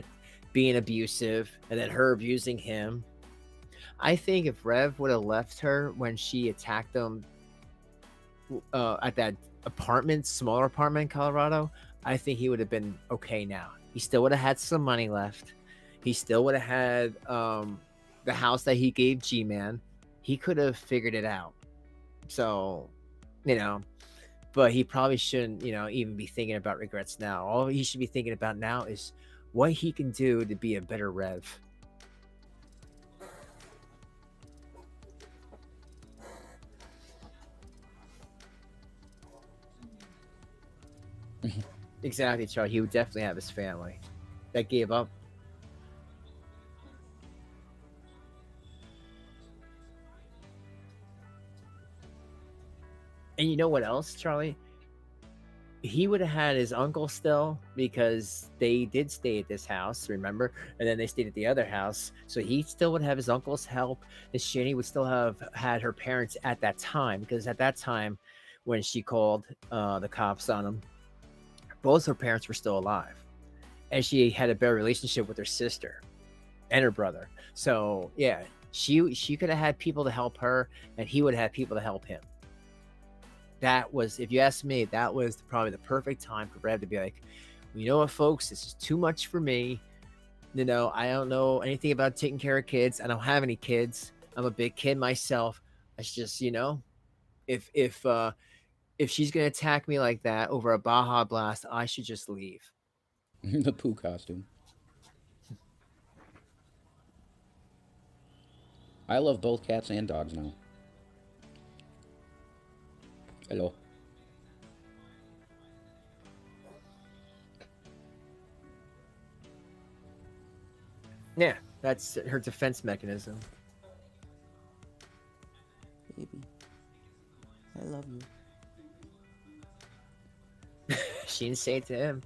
[SPEAKER 1] being abusive, and then her abusing him. I think if Rev would have left her when she attacked him at that smaller apartment in Colorado, I think he would have been okay now. He still would have had some money left. He still would have had the house that he gave G-Man. He could have figured it out. So, you know, but he probably shouldn't, even be thinking about regrets now. All he should be thinking about now is what he can do to be a better Rev. Exactly, Charlie. He would definitely have his family that gave up. And you know what else, Charlie? He would have had his uncle still because they did stay at this house, remember? And then they stayed at the other house. So he still would have his uncle's help. And Shanny would still have had her parents at that time, because at that time, when she called the cops on him, both her parents were still alive. And she had a better relationship with her sister and her brother. So yeah, she could have had people to help her, and he would have had people to help him. That was, if you ask me, that was probably the perfect time for Brad to be like, you know what, folks, this is too much for me. I don't know anything about taking care of kids. I don't have any kids. I'm a big kid myself. It's just, if she's gonna attack me like that over a Baja Blast, I should just leave.
[SPEAKER 2] The poo costume. I love both cats and dogs now. Hello.
[SPEAKER 1] Yeah, that's her defense mechanism.
[SPEAKER 2] Baby, I love you.
[SPEAKER 1] She didn't say it to him.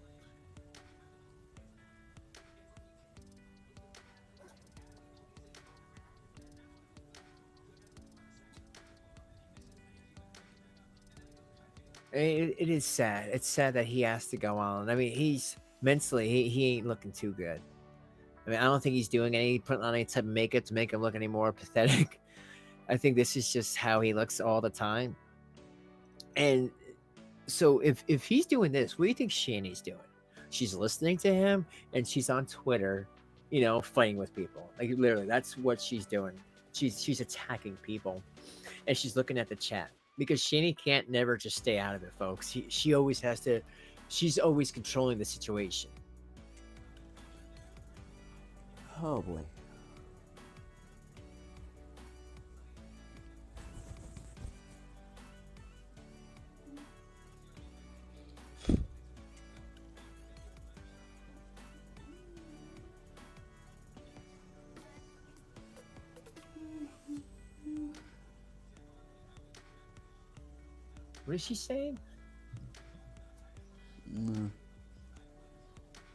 [SPEAKER 1] It is sad. It's sad that he has to go on. I mean, he's mentally, he ain't looking too good. I mean, I don't think he's putting on any type of makeup to make him look any more pathetic. I think this is just how he looks all the time. And so if he's doing this, what do you think Shanny's doing? She's listening to him, and she's on Twitter, fighting with people. Like, literally, that's what she's doing. She's attacking people, and she's looking at the chat, because Shanny can't never just stay out of it, folks. She always has to. She's always controlling the situation.
[SPEAKER 2] Oh boy.
[SPEAKER 1] What is she saying?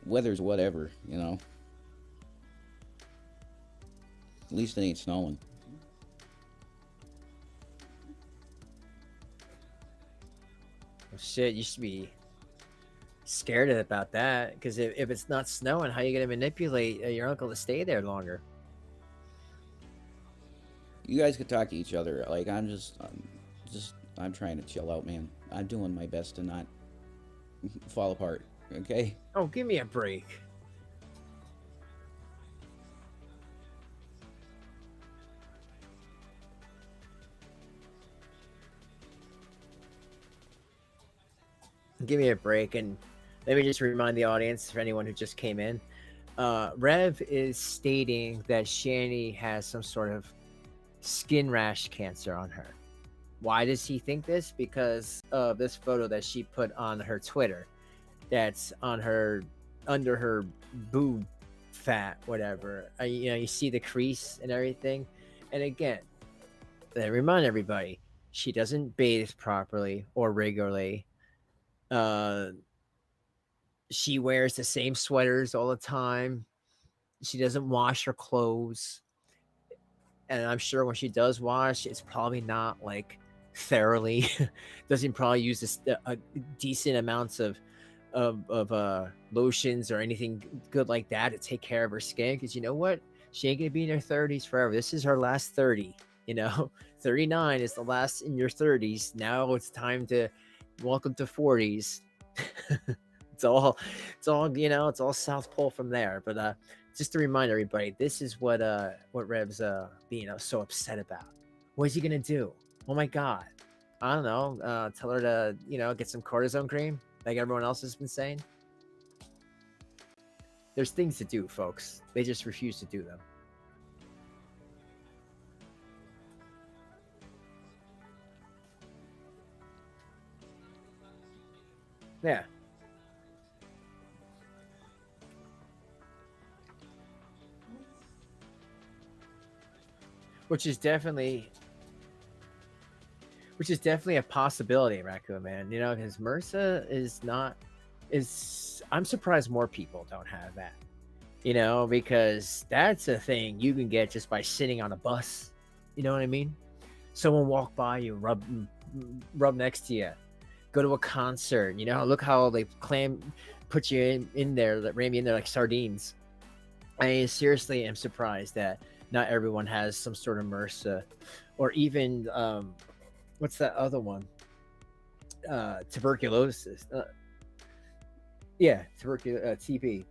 [SPEAKER 2] Weather's whatever, At least it ain't snowing.
[SPEAKER 1] Well, shit, you should be scared about that, because if it's not snowing, how are you going to manipulate your uncle to stay there longer?
[SPEAKER 2] You guys could talk to each other. Like, I'm trying to chill out, man. I'm doing my best to not fall apart, okay?
[SPEAKER 1] Oh, give me a break. Give me a break, and let me just remind the audience, for anyone who just came in, Rev is stating that Shanny has some sort of skin rash cancer on her. Why does he think this? Because of this photo that she put on her Twitter, that's on her, under her boob fat, whatever. You see the crease and everything. And again, I remind everybody, she doesn't bathe properly or regularly. She wears the same sweaters all the time. She doesn't wash her clothes. And I'm sure when she does wash, it's probably not like thoroughly. Doesn't probably use a decent amounts of lotions or anything good like that to take care of her skin. Because you know what? She ain't gonna be in her 30s forever. This is her last 30. 39 is the last in your 30s. Now it's time to welcome to 40s. it's all South Pole from there. But just to remind everybody, this is what Rev's being so upset about. What is he gonna do? Oh my God, I don't know. Tell her to get some cortisone cream, like everyone else has been saying. There's things to do, folks. They just refuse to do them. Yeah. Which is definitely a possibility, Raccoon Man. Because MRSA is not is. I'm surprised more people don't have that. Because that's a thing you can get just by sitting on a bus. You know what I mean? Someone walk by you, rub next to you, go to a concert. Look how they put you in there, that ram you in there like sardines. I seriously am surprised that not everyone has some sort of MRSA, or even what's that other one? Tuberculosis. TB.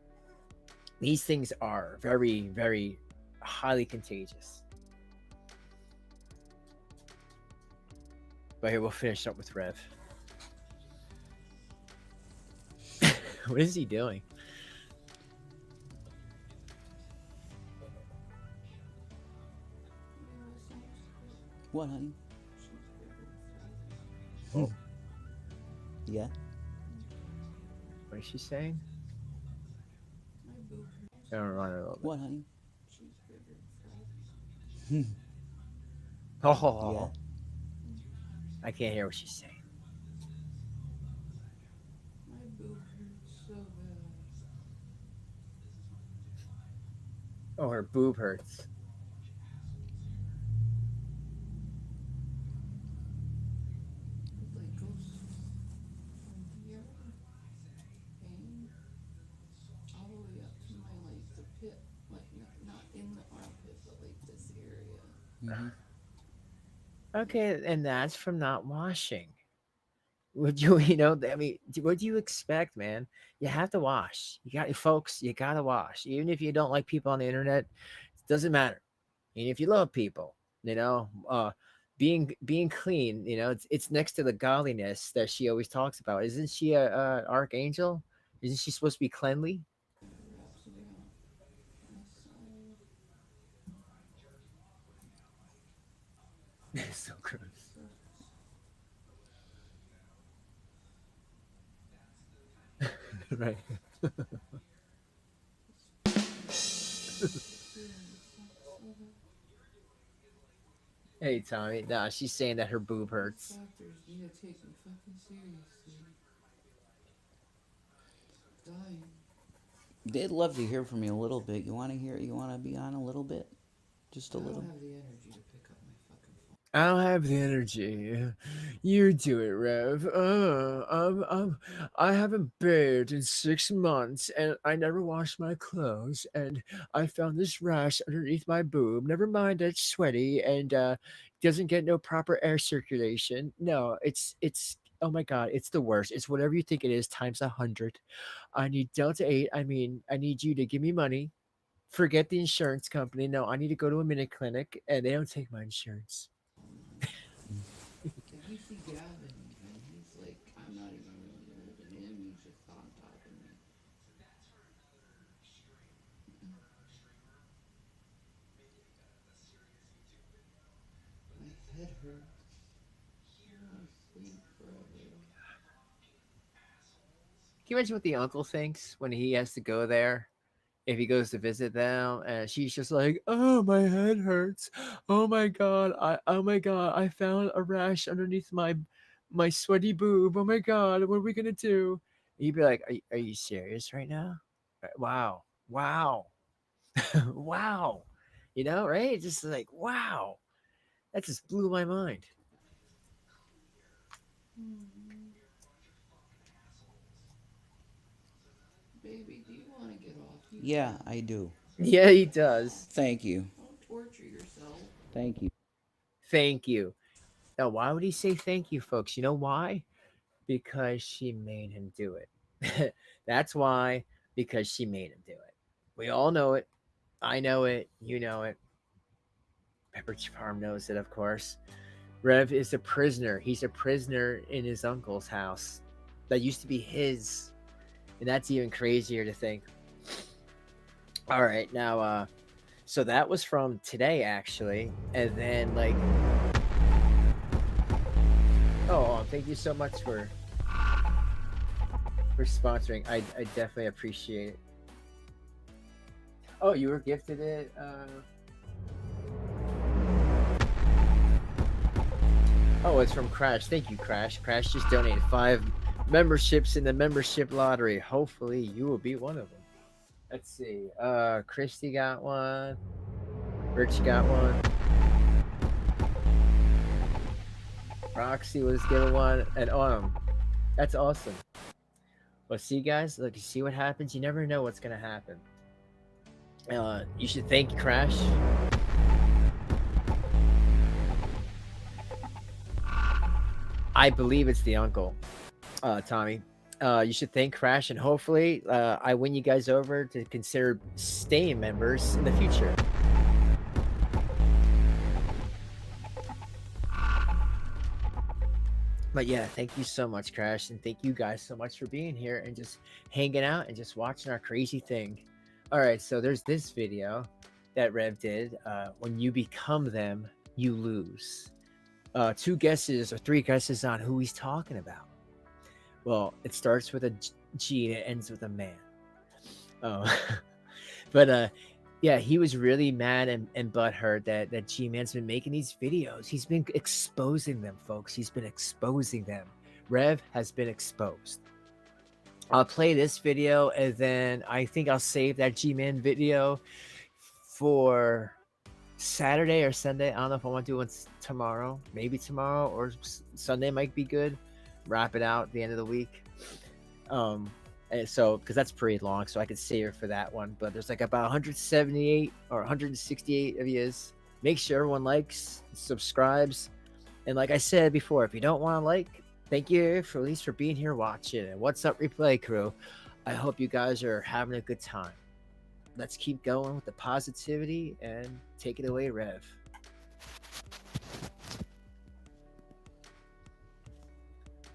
[SPEAKER 1] These things are very, very highly contagious. But here, we'll finish up with Rev. What is he doing?
[SPEAKER 2] What, honey?
[SPEAKER 1] Oh.
[SPEAKER 2] Yeah.
[SPEAKER 1] What is she saying?
[SPEAKER 5] My boob hurts.
[SPEAKER 1] Don't run a little bit.
[SPEAKER 2] What, honey?
[SPEAKER 5] Cheeseburger fries.
[SPEAKER 1] Oh,
[SPEAKER 2] Yeah.
[SPEAKER 1] I can't hear what she's saying.
[SPEAKER 5] My boob hurts so bad.
[SPEAKER 1] Oh, her boob hurts.
[SPEAKER 5] It like goes from here, pain, all the way up to my like the pit, like not in the armpit, but like this area.
[SPEAKER 2] Mm-hmm.
[SPEAKER 1] Okay, and that's from not washing. Would you, I mean, what do you expect, man? You have to wash. Folks, you gotta wash. Even if you don't like people on the internet, it doesn't matter. And if you love people, being clean, it's next to the godliness that she always talks about. Isn't she a archangel? Isn't she supposed to be cleanly?
[SPEAKER 5] Wraps it around my side.
[SPEAKER 1] So gross. Right. Hey, Tommy. Nah, she's saying that her boob hurts.
[SPEAKER 5] Doctors need to take me fucking seriously. Dying.
[SPEAKER 2] They'd love to hear from you a little bit. You want to hear? You want to be on a little bit? Just a
[SPEAKER 5] I don't
[SPEAKER 2] little.
[SPEAKER 5] have the energy to pick up my fucking phone.
[SPEAKER 1] I don't have the energy. You do it, Rev. I haven't bathed in 6 months, and I never washed my clothes, and I found this rash underneath my boob. Never mind, it's sweaty and doesn't get no proper air circulation. No, it's. Oh my God, it's the worst. It's whatever you think it is times 100. I need Delta 8. I mean, I need you to give me money. Forget the insurance company. No, I need to go to a minute clinic, and they don't take my insurance.
[SPEAKER 5] If you see Gavin, even, he's like, I'm not even really holding him, he's just on top of me. My head hurts. I want to sleep forever.
[SPEAKER 1] Can you imagine what the uncle thinks when he has to go there? If he goes to visit them, and she's just like, "Oh, my head hurts. Oh my God, I found a rash underneath my sweaty boob. Oh my God, what are we gonna do?" And you'd be like, "Are you serious right now? Wow, wow, wow." Right? It's just like, wow, that just blew my mind.
[SPEAKER 5] Baby, do you want to get off? You
[SPEAKER 2] Yeah,
[SPEAKER 5] can.
[SPEAKER 2] I do.
[SPEAKER 1] Yeah, he does.
[SPEAKER 2] Thank you.
[SPEAKER 5] Don't torture yourself.
[SPEAKER 2] Thank you.
[SPEAKER 1] Thank you. Now, why would he say thank you, folks? You know why? Because she made him do it. That's why, because she made him do it. We all know it. I know it. You know it. Pepperidge Farm knows it, of course. Rev is a prisoner. He's a prisoner in his uncle's house that used to be his. And that's even crazier to think. All right, now, so that was from today, actually. And then, like, oh, thank you so much for sponsoring. I definitely appreciate it. Oh, you were gifted it. Oh, it's from Crash. Thank you, Crash. Crash just donated 5 memberships in the membership lottery. Hopefully, you will be one of them. Let's see. Christy got one. Rich got one. Roxy was given one, and that's awesome. Well, see, guys, look, you see what happens. You never know what's gonna happen. You should thank Crash. I believe it's the uncle, Tommy. You should thank Crash, and hopefully, I win you guys over to consider staying members in the future. But yeah, thank you so much, Crash, and thank you guys so much for being here and just hanging out and just watching our crazy thing. All right, so there's this video that Rev did. When you become them, you lose. 2 guesses or 3 guesses on who he's talking about. Well, it starts with a G and it ends with a man. Oh, but yeah, he was really mad and butthurt that G-Man's been making these videos. He's been exposing them, folks. He's been exposing them. Rev has been exposed. I'll play this video, and then I think I'll save that G-Man video for Saturday or Sunday. I don't know if I want to do it tomorrow. Maybe tomorrow or Sunday might be good. Wrap it out at the end of the week. And so, because that's pretty long, so I could save it for that one. But there's like about 178 or 168 of yous. Make sure everyone likes, subscribes, and like I said before, if you don't want to like, thank you for at least for being here watching. And what's up, replay crew? I hope you guys are having a good time. Let's keep going with the positivity and take it away, Rev.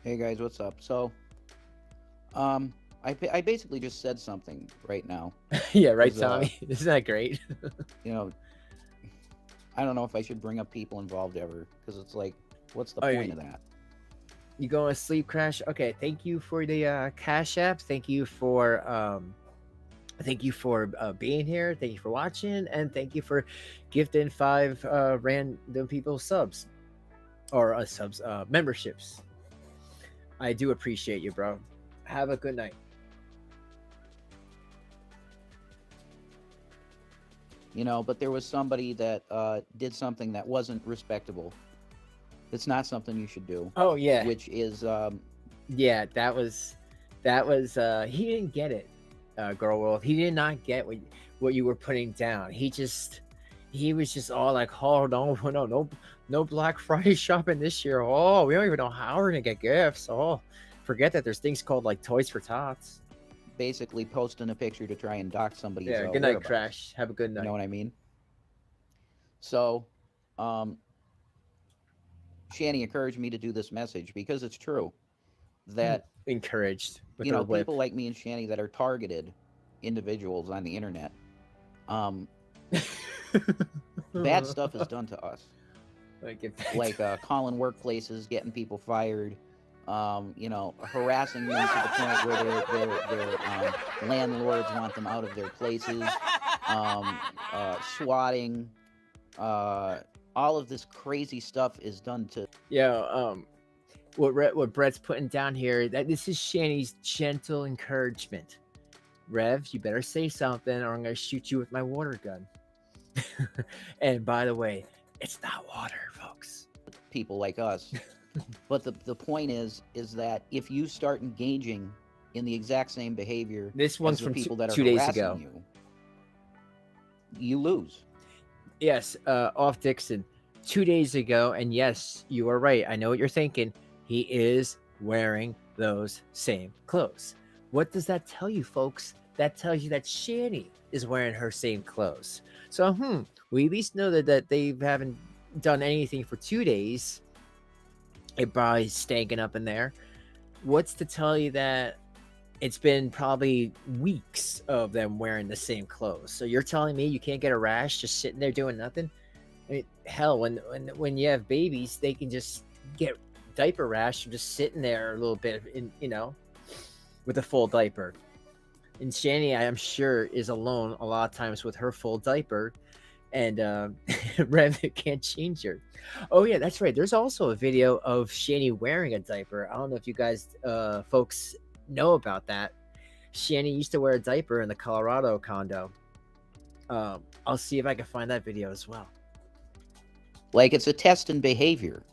[SPEAKER 2] Hey guys, what's up? So, I basically just said something right now.
[SPEAKER 1] Yeah, right, Tommy. Isn't that great?
[SPEAKER 2] You know, I don't know if I should bring up people involved ever, because it's like, what's the point of that?
[SPEAKER 1] You going to sleep, Crash? Okay, thank you for the Cash App. Thank you for being here. Thank you for watching, and thank you for gifting 5 random people subs or memberships. I do appreciate you, bro. Have a good night.
[SPEAKER 2] You know, but there was somebody that did something that wasn't respectable. It's not something you should do.
[SPEAKER 1] Oh yeah.
[SPEAKER 2] Which is
[SPEAKER 1] yeah, that was he didn't get it, Girl World. He did not get what you were putting down. He was just all like, oh no Black Friday shopping this year. Oh, we don't even know how we're gonna get gifts. Oh, forget that there's things called like Toys for Tots.
[SPEAKER 2] Basically posting a picture to try and dock somebody's
[SPEAKER 1] good night, Crash. Have a good night.
[SPEAKER 2] You know what I mean? So, Shanny encouraged me to do this message because it's true that
[SPEAKER 1] encouraged with
[SPEAKER 2] you know people like me and Shanny that are targeted individuals on the internet. Bad stuff is done to us. Like calling workplaces, getting people fired. You know, harassing them to the point where their landlords want them out of their places, swatting, all of this crazy stuff is done to.
[SPEAKER 1] Yeah, what Brett's putting down here, that this is Shanny's gentle encouragement. Rev, you better say something, or I'm gonna shoot you with my water gun. And by the way, it's not water, folks.
[SPEAKER 2] People like us. But the point is that if you start engaging in the exact same behavior,
[SPEAKER 1] this one's
[SPEAKER 2] as the
[SPEAKER 1] from
[SPEAKER 2] people that are
[SPEAKER 1] 2 days ago,
[SPEAKER 2] you lose.
[SPEAKER 1] Yes, off Dixon, 2 days ago, and yes, you are right. I know what you're thinking. He is wearing those same clothes, What does that tell you, folks? That tells you that Shanny is wearing her same clothes. So, we at least know that they haven't done anything for 2 days. It probably stanking up in there. What's to tell you that it's been probably weeks of them wearing the same clothes? So you're telling me you can't get a rash just sitting there doing nothing? I mean, hell, when you have babies, they can just get diaper rash from just sitting there a little bit, with a full diaper. And Shanny, I am sure, is alone a lot of times with her full diaper, and Rev can't change her. Oh yeah, that's right. There's also a video of Shanny wearing a diaper. I don't know if you guys, folks, know about that. Shanny used to wear a diaper in the Colorado condo. I'll see if I can find that video as well.
[SPEAKER 2] Like, it's a test in behavior.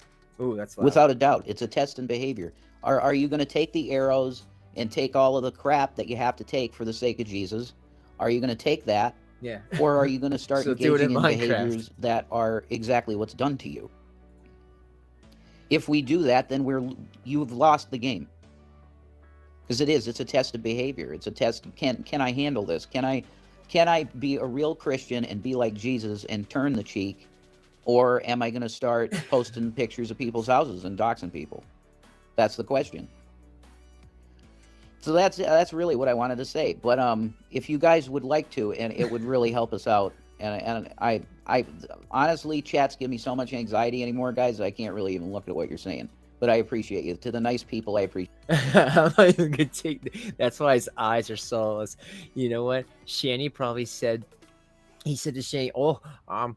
[SPEAKER 1] Ooh, that's loud.
[SPEAKER 2] Without a doubt, it's a test in behavior. Are you going to take the arrows and take all of the crap that you have to take for the sake of Jesus? Are you going to take that?
[SPEAKER 1] Yeah.
[SPEAKER 2] Or are you going to start
[SPEAKER 1] So do it
[SPEAKER 2] engaging
[SPEAKER 1] in
[SPEAKER 2] in
[SPEAKER 1] Minecraft.
[SPEAKER 2] behaviors that are exactly what's done to you? If we do that, then you've lost the game. Because it's a test of behavior. It's a test. Can I handle this? Can I be a real Christian and be like Jesus and turn the cheek? Or am I going to start posting pictures of people's houses and doxing people? That's the question. So that's really what I wanted to say. But if you guys would like to, and it would really help us out. And I honestly, chats give me so much anxiety anymore, guys. I can't really even look at what you're saying. But I appreciate you. To the nice people, I appreciate.
[SPEAKER 1] I'm not even gonna take. That's why his eyes are so. You know what? Shanny probably said. He said to Shanny, "Oh, I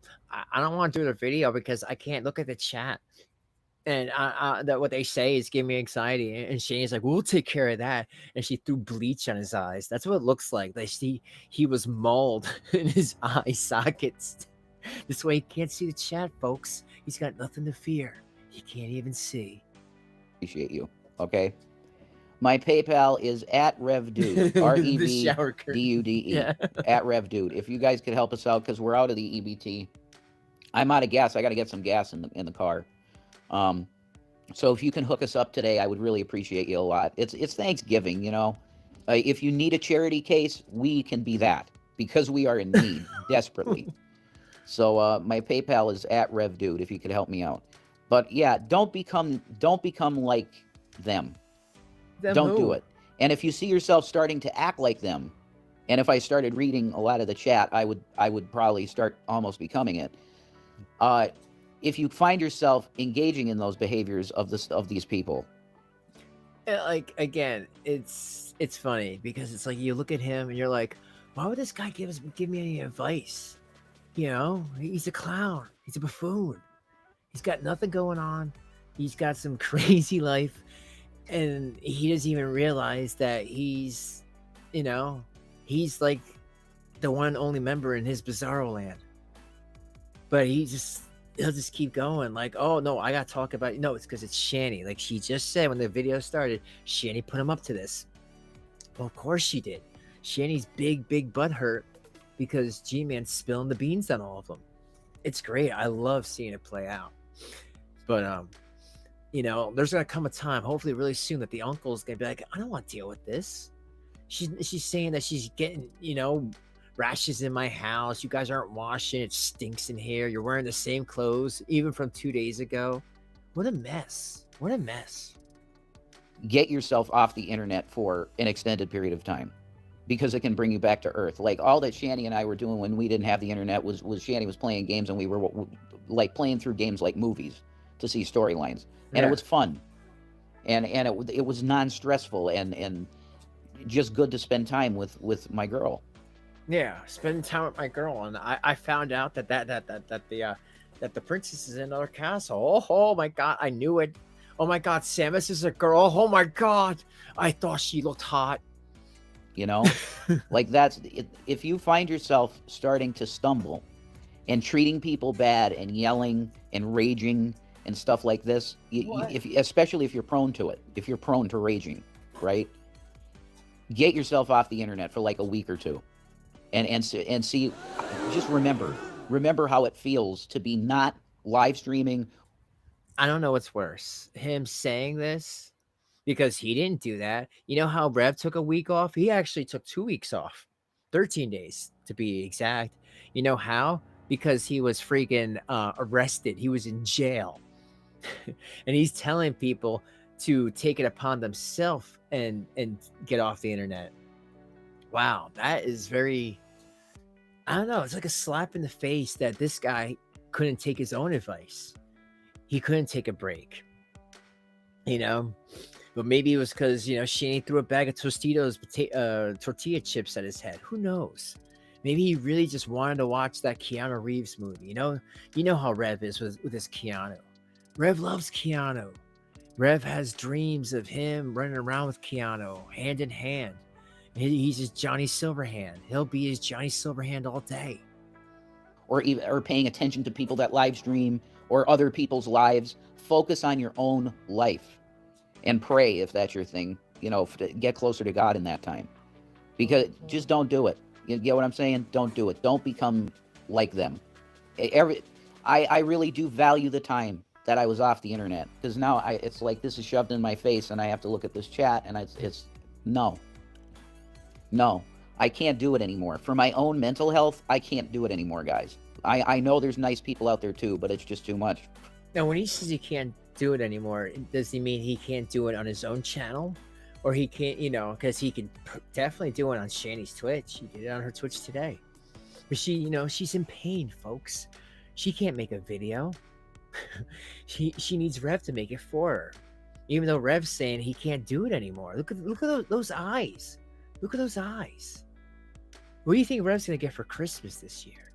[SPEAKER 1] don't want to do the video because I can't look at the chat, and that what they say is giving me anxiety." And Shanny's like, "We'll take care of that." And she threw bleach on his eyes. That's what it looks like. They see he was mauled in his eye sockets. This way he can't see the chat, folks. He's got nothing to fear. He can't even see.
[SPEAKER 2] Appreciate you. Okay. My PayPal is at RevDude.
[SPEAKER 1] The shower curtain.
[SPEAKER 2] RevDude.
[SPEAKER 1] Yeah.
[SPEAKER 2] At RevDude. If you guys could help us out, because we're out of the EBT. I'm out of gas. I got to get some gas in the car. So if you can hook us up today, I would really appreciate you a lot. It's Thanksgiving, you know. If you need a charity case, we can be that, because we are in need desperately. So my PayPal is at RevDude. If you could help me out. But yeah, don't become like them. Don't do it. And if you see yourself starting to act like them, and if I started reading a lot of the chat, I would probably start almost becoming it. If you find yourself engaging in those behaviors of these people,
[SPEAKER 1] like, again, it's funny because it's like you look at him and you're like, why would this guy give me any advice? You know, he's a clown. He's a buffoon. He's got nothing going on. He's got some crazy life, and he doesn't even realize that he's like the one and only member in his bizarro land. But he'll just keep going, like, oh no, I gotta talk about it. No, it's because it's Shanny. Like she just said when the video started, Shanny put him up to this. Well, of course she did. Shanny's big butt hurt because G-Man's spilling the beans on all of them. It's great. I love seeing it play out. But there's gonna come a time, hopefully really soon, that the uncle's gonna be like, I don't want to deal with this. She's saying that she's getting, rashes in my house. You guys aren't washing. It stinks in here. You're wearing the same clothes, even from 2 days ago. What a mess. What a mess.
[SPEAKER 2] Get yourself off the internet for an extended period of time, because it can bring you back to earth. Like all that Shanny and I were doing when we didn't have the internet was Shanny was playing games, and we were like playing through games like movies to see storylines. And it was fun. And it was non-stressful and just good to spend time with my girl.
[SPEAKER 1] Yeah, spending time with my girl, and I found out that the princess is in another castle. Oh my god, I knew it. Oh my god, Samus is a girl. Oh my god, I thought she looked hot.
[SPEAKER 2] Like that's it. If you find yourself starting to stumble and treating people bad and yelling and raging and stuff like this, especially if you're prone to it, if you're prone to raging, right? Get yourself off the internet for like a week or two. And see, just remember how it feels to be not live streaming.
[SPEAKER 1] I don't know what's worse, him saying this because he didn't do that. You know how Rev took a week off? He actually took 2 weeks off, 13 days to be exact. You know how? Because he was freaking arrested. He was in jail. And he's telling people to take it upon themselves and get off the internet. Wow, that is very, I don't know, it's like a slap in the face that this guy couldn't take his own advice. He couldn't take a break, you know? But maybe it was because, Shanny threw a bag of Tostitos tortilla chips at his head. Who knows? Maybe he really just wanted to watch that Keanu Reeves movie. You know how Rev is with his Keanu. Rev loves Keanu. Rev has dreams of him running around with Keanu, hand in hand. He's his Johnny Silverhand. He'll be his Johnny Silverhand all day.
[SPEAKER 2] Or paying attention to people that live stream or other people's lives. Focus on your own life and pray if that's your thing, to get closer to God in that time. Because just don't do it. You get what I'm saying? Don't do it. Don't become like them. I really do value the time that I was off the internet, because now it's like this is shoved in my face and I have to look at this chat and it's no, I can't do it anymore. For my own mental health, I can't do it anymore, guys. I know there's nice people out there too, but it's just too much.
[SPEAKER 1] Now, when he says he can't do it anymore, does he mean he can't do it on his own channel? Or he can't, because he can definitely do it on Shanny's Twitch. He did it on her Twitch today. But she, she's in pain, folks. She can't make a video. she needs Rev to make it for her. Even though Rev's saying he can't do it anymore. Look at those eyes. Look at those eyes. What do you think Rev's gonna get for Christmas this year?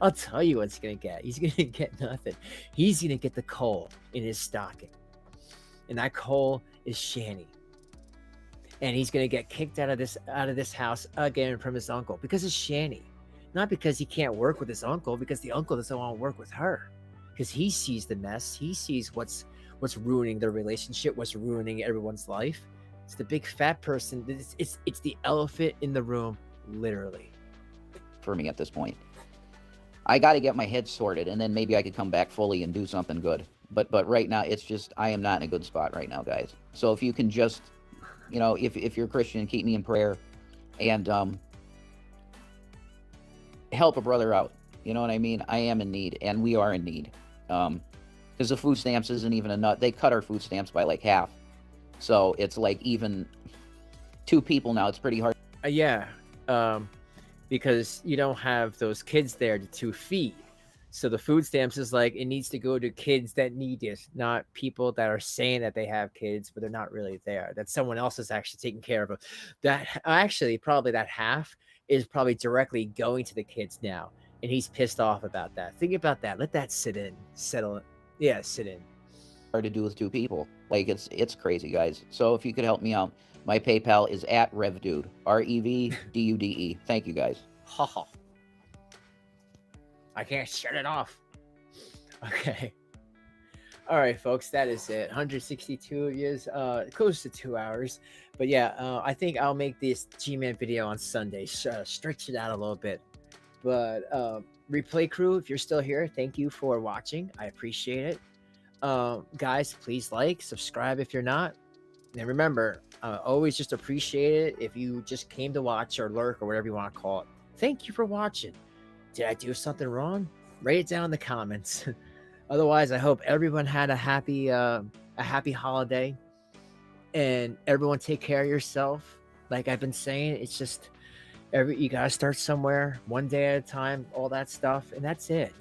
[SPEAKER 1] I'll tell you what he's gonna get. He's gonna get nothing. He's gonna get the coal in his stocking. And that coal is Shanny. And he's gonna get kicked out of this house again from his uncle because of Shanny. Not because he can't work with his uncle, because the uncle doesn't want to work with her. Because he sees the mess. He sees what's ruining their relationship, what's ruining everyone's life. It's the big fat person. It's the elephant in the room, literally.
[SPEAKER 2] For me at this point, I got to get my head sorted, and then maybe I could come back fully and do something good. But right now, it's just I am not in a good spot right now, guys. So if you can just, if you're a Christian, keep me in prayer, and help a brother out. You know what I mean? I am in need, and we are in need. Because the food stamps isn't even enough. They cut our food stamps by like half. So it's like even 2 people now. It's pretty hard.
[SPEAKER 1] Yeah. Because you don't have those kids there to feed. So the food stamps is like, it needs to go to kids that need it, not people that are saying that they have kids, but they're not really there. That someone else is actually taking care of them. That actually, probably that half is probably directly going to the kids now. And he's pissed off about that. Think about that. Let that sit in. Settle it. Yeah, sit in.
[SPEAKER 2] Hard to do with 2 people. Like it's crazy, guys. So if you could help me out, my PayPal is at RevDude. RevDude. Thank you, guys.
[SPEAKER 1] Ha ha. I can't shut it off. Okay. All right, folks, that is it. 162 years, close to 2 hours. But yeah, I think I'll make this G-Man video on Sunday. Stretch it out a little bit. But replay crew, if you're still here, thank you for watching. I appreciate it. Guys, please like, subscribe if you're not. And remember, always just appreciate it if you just came to watch or lurk or whatever you want to call it. Thank you for watching. Did I do something wrong? Write it down in the comments. Otherwise, I hope everyone had a happy holiday, and everyone take care of yourself. Like I've been saying, it's just you gotta start somewhere, one day at a time, all that stuff, and that's it.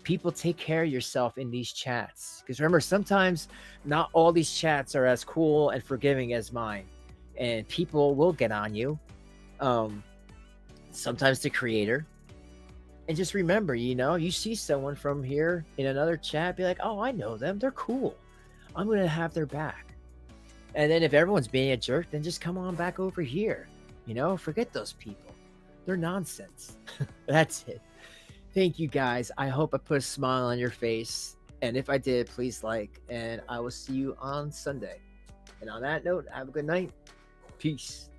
[SPEAKER 1] People, take care of yourself in these chats, because remember, sometimes not all these chats are as cool and forgiving as mine, and people will get on you. Sometimes the creator. And just remember, you see someone from here in another chat, be like, oh, I know them. They're cool. I'm going to have their back. And then if everyone's being a jerk, then just come on back over here. Forget those people. They're nonsense. That's it. Thank you, guys. I hope I put a smile on your face. And if I did, please like. And I will see you on Sunday. And on that note, have a good night. Peace.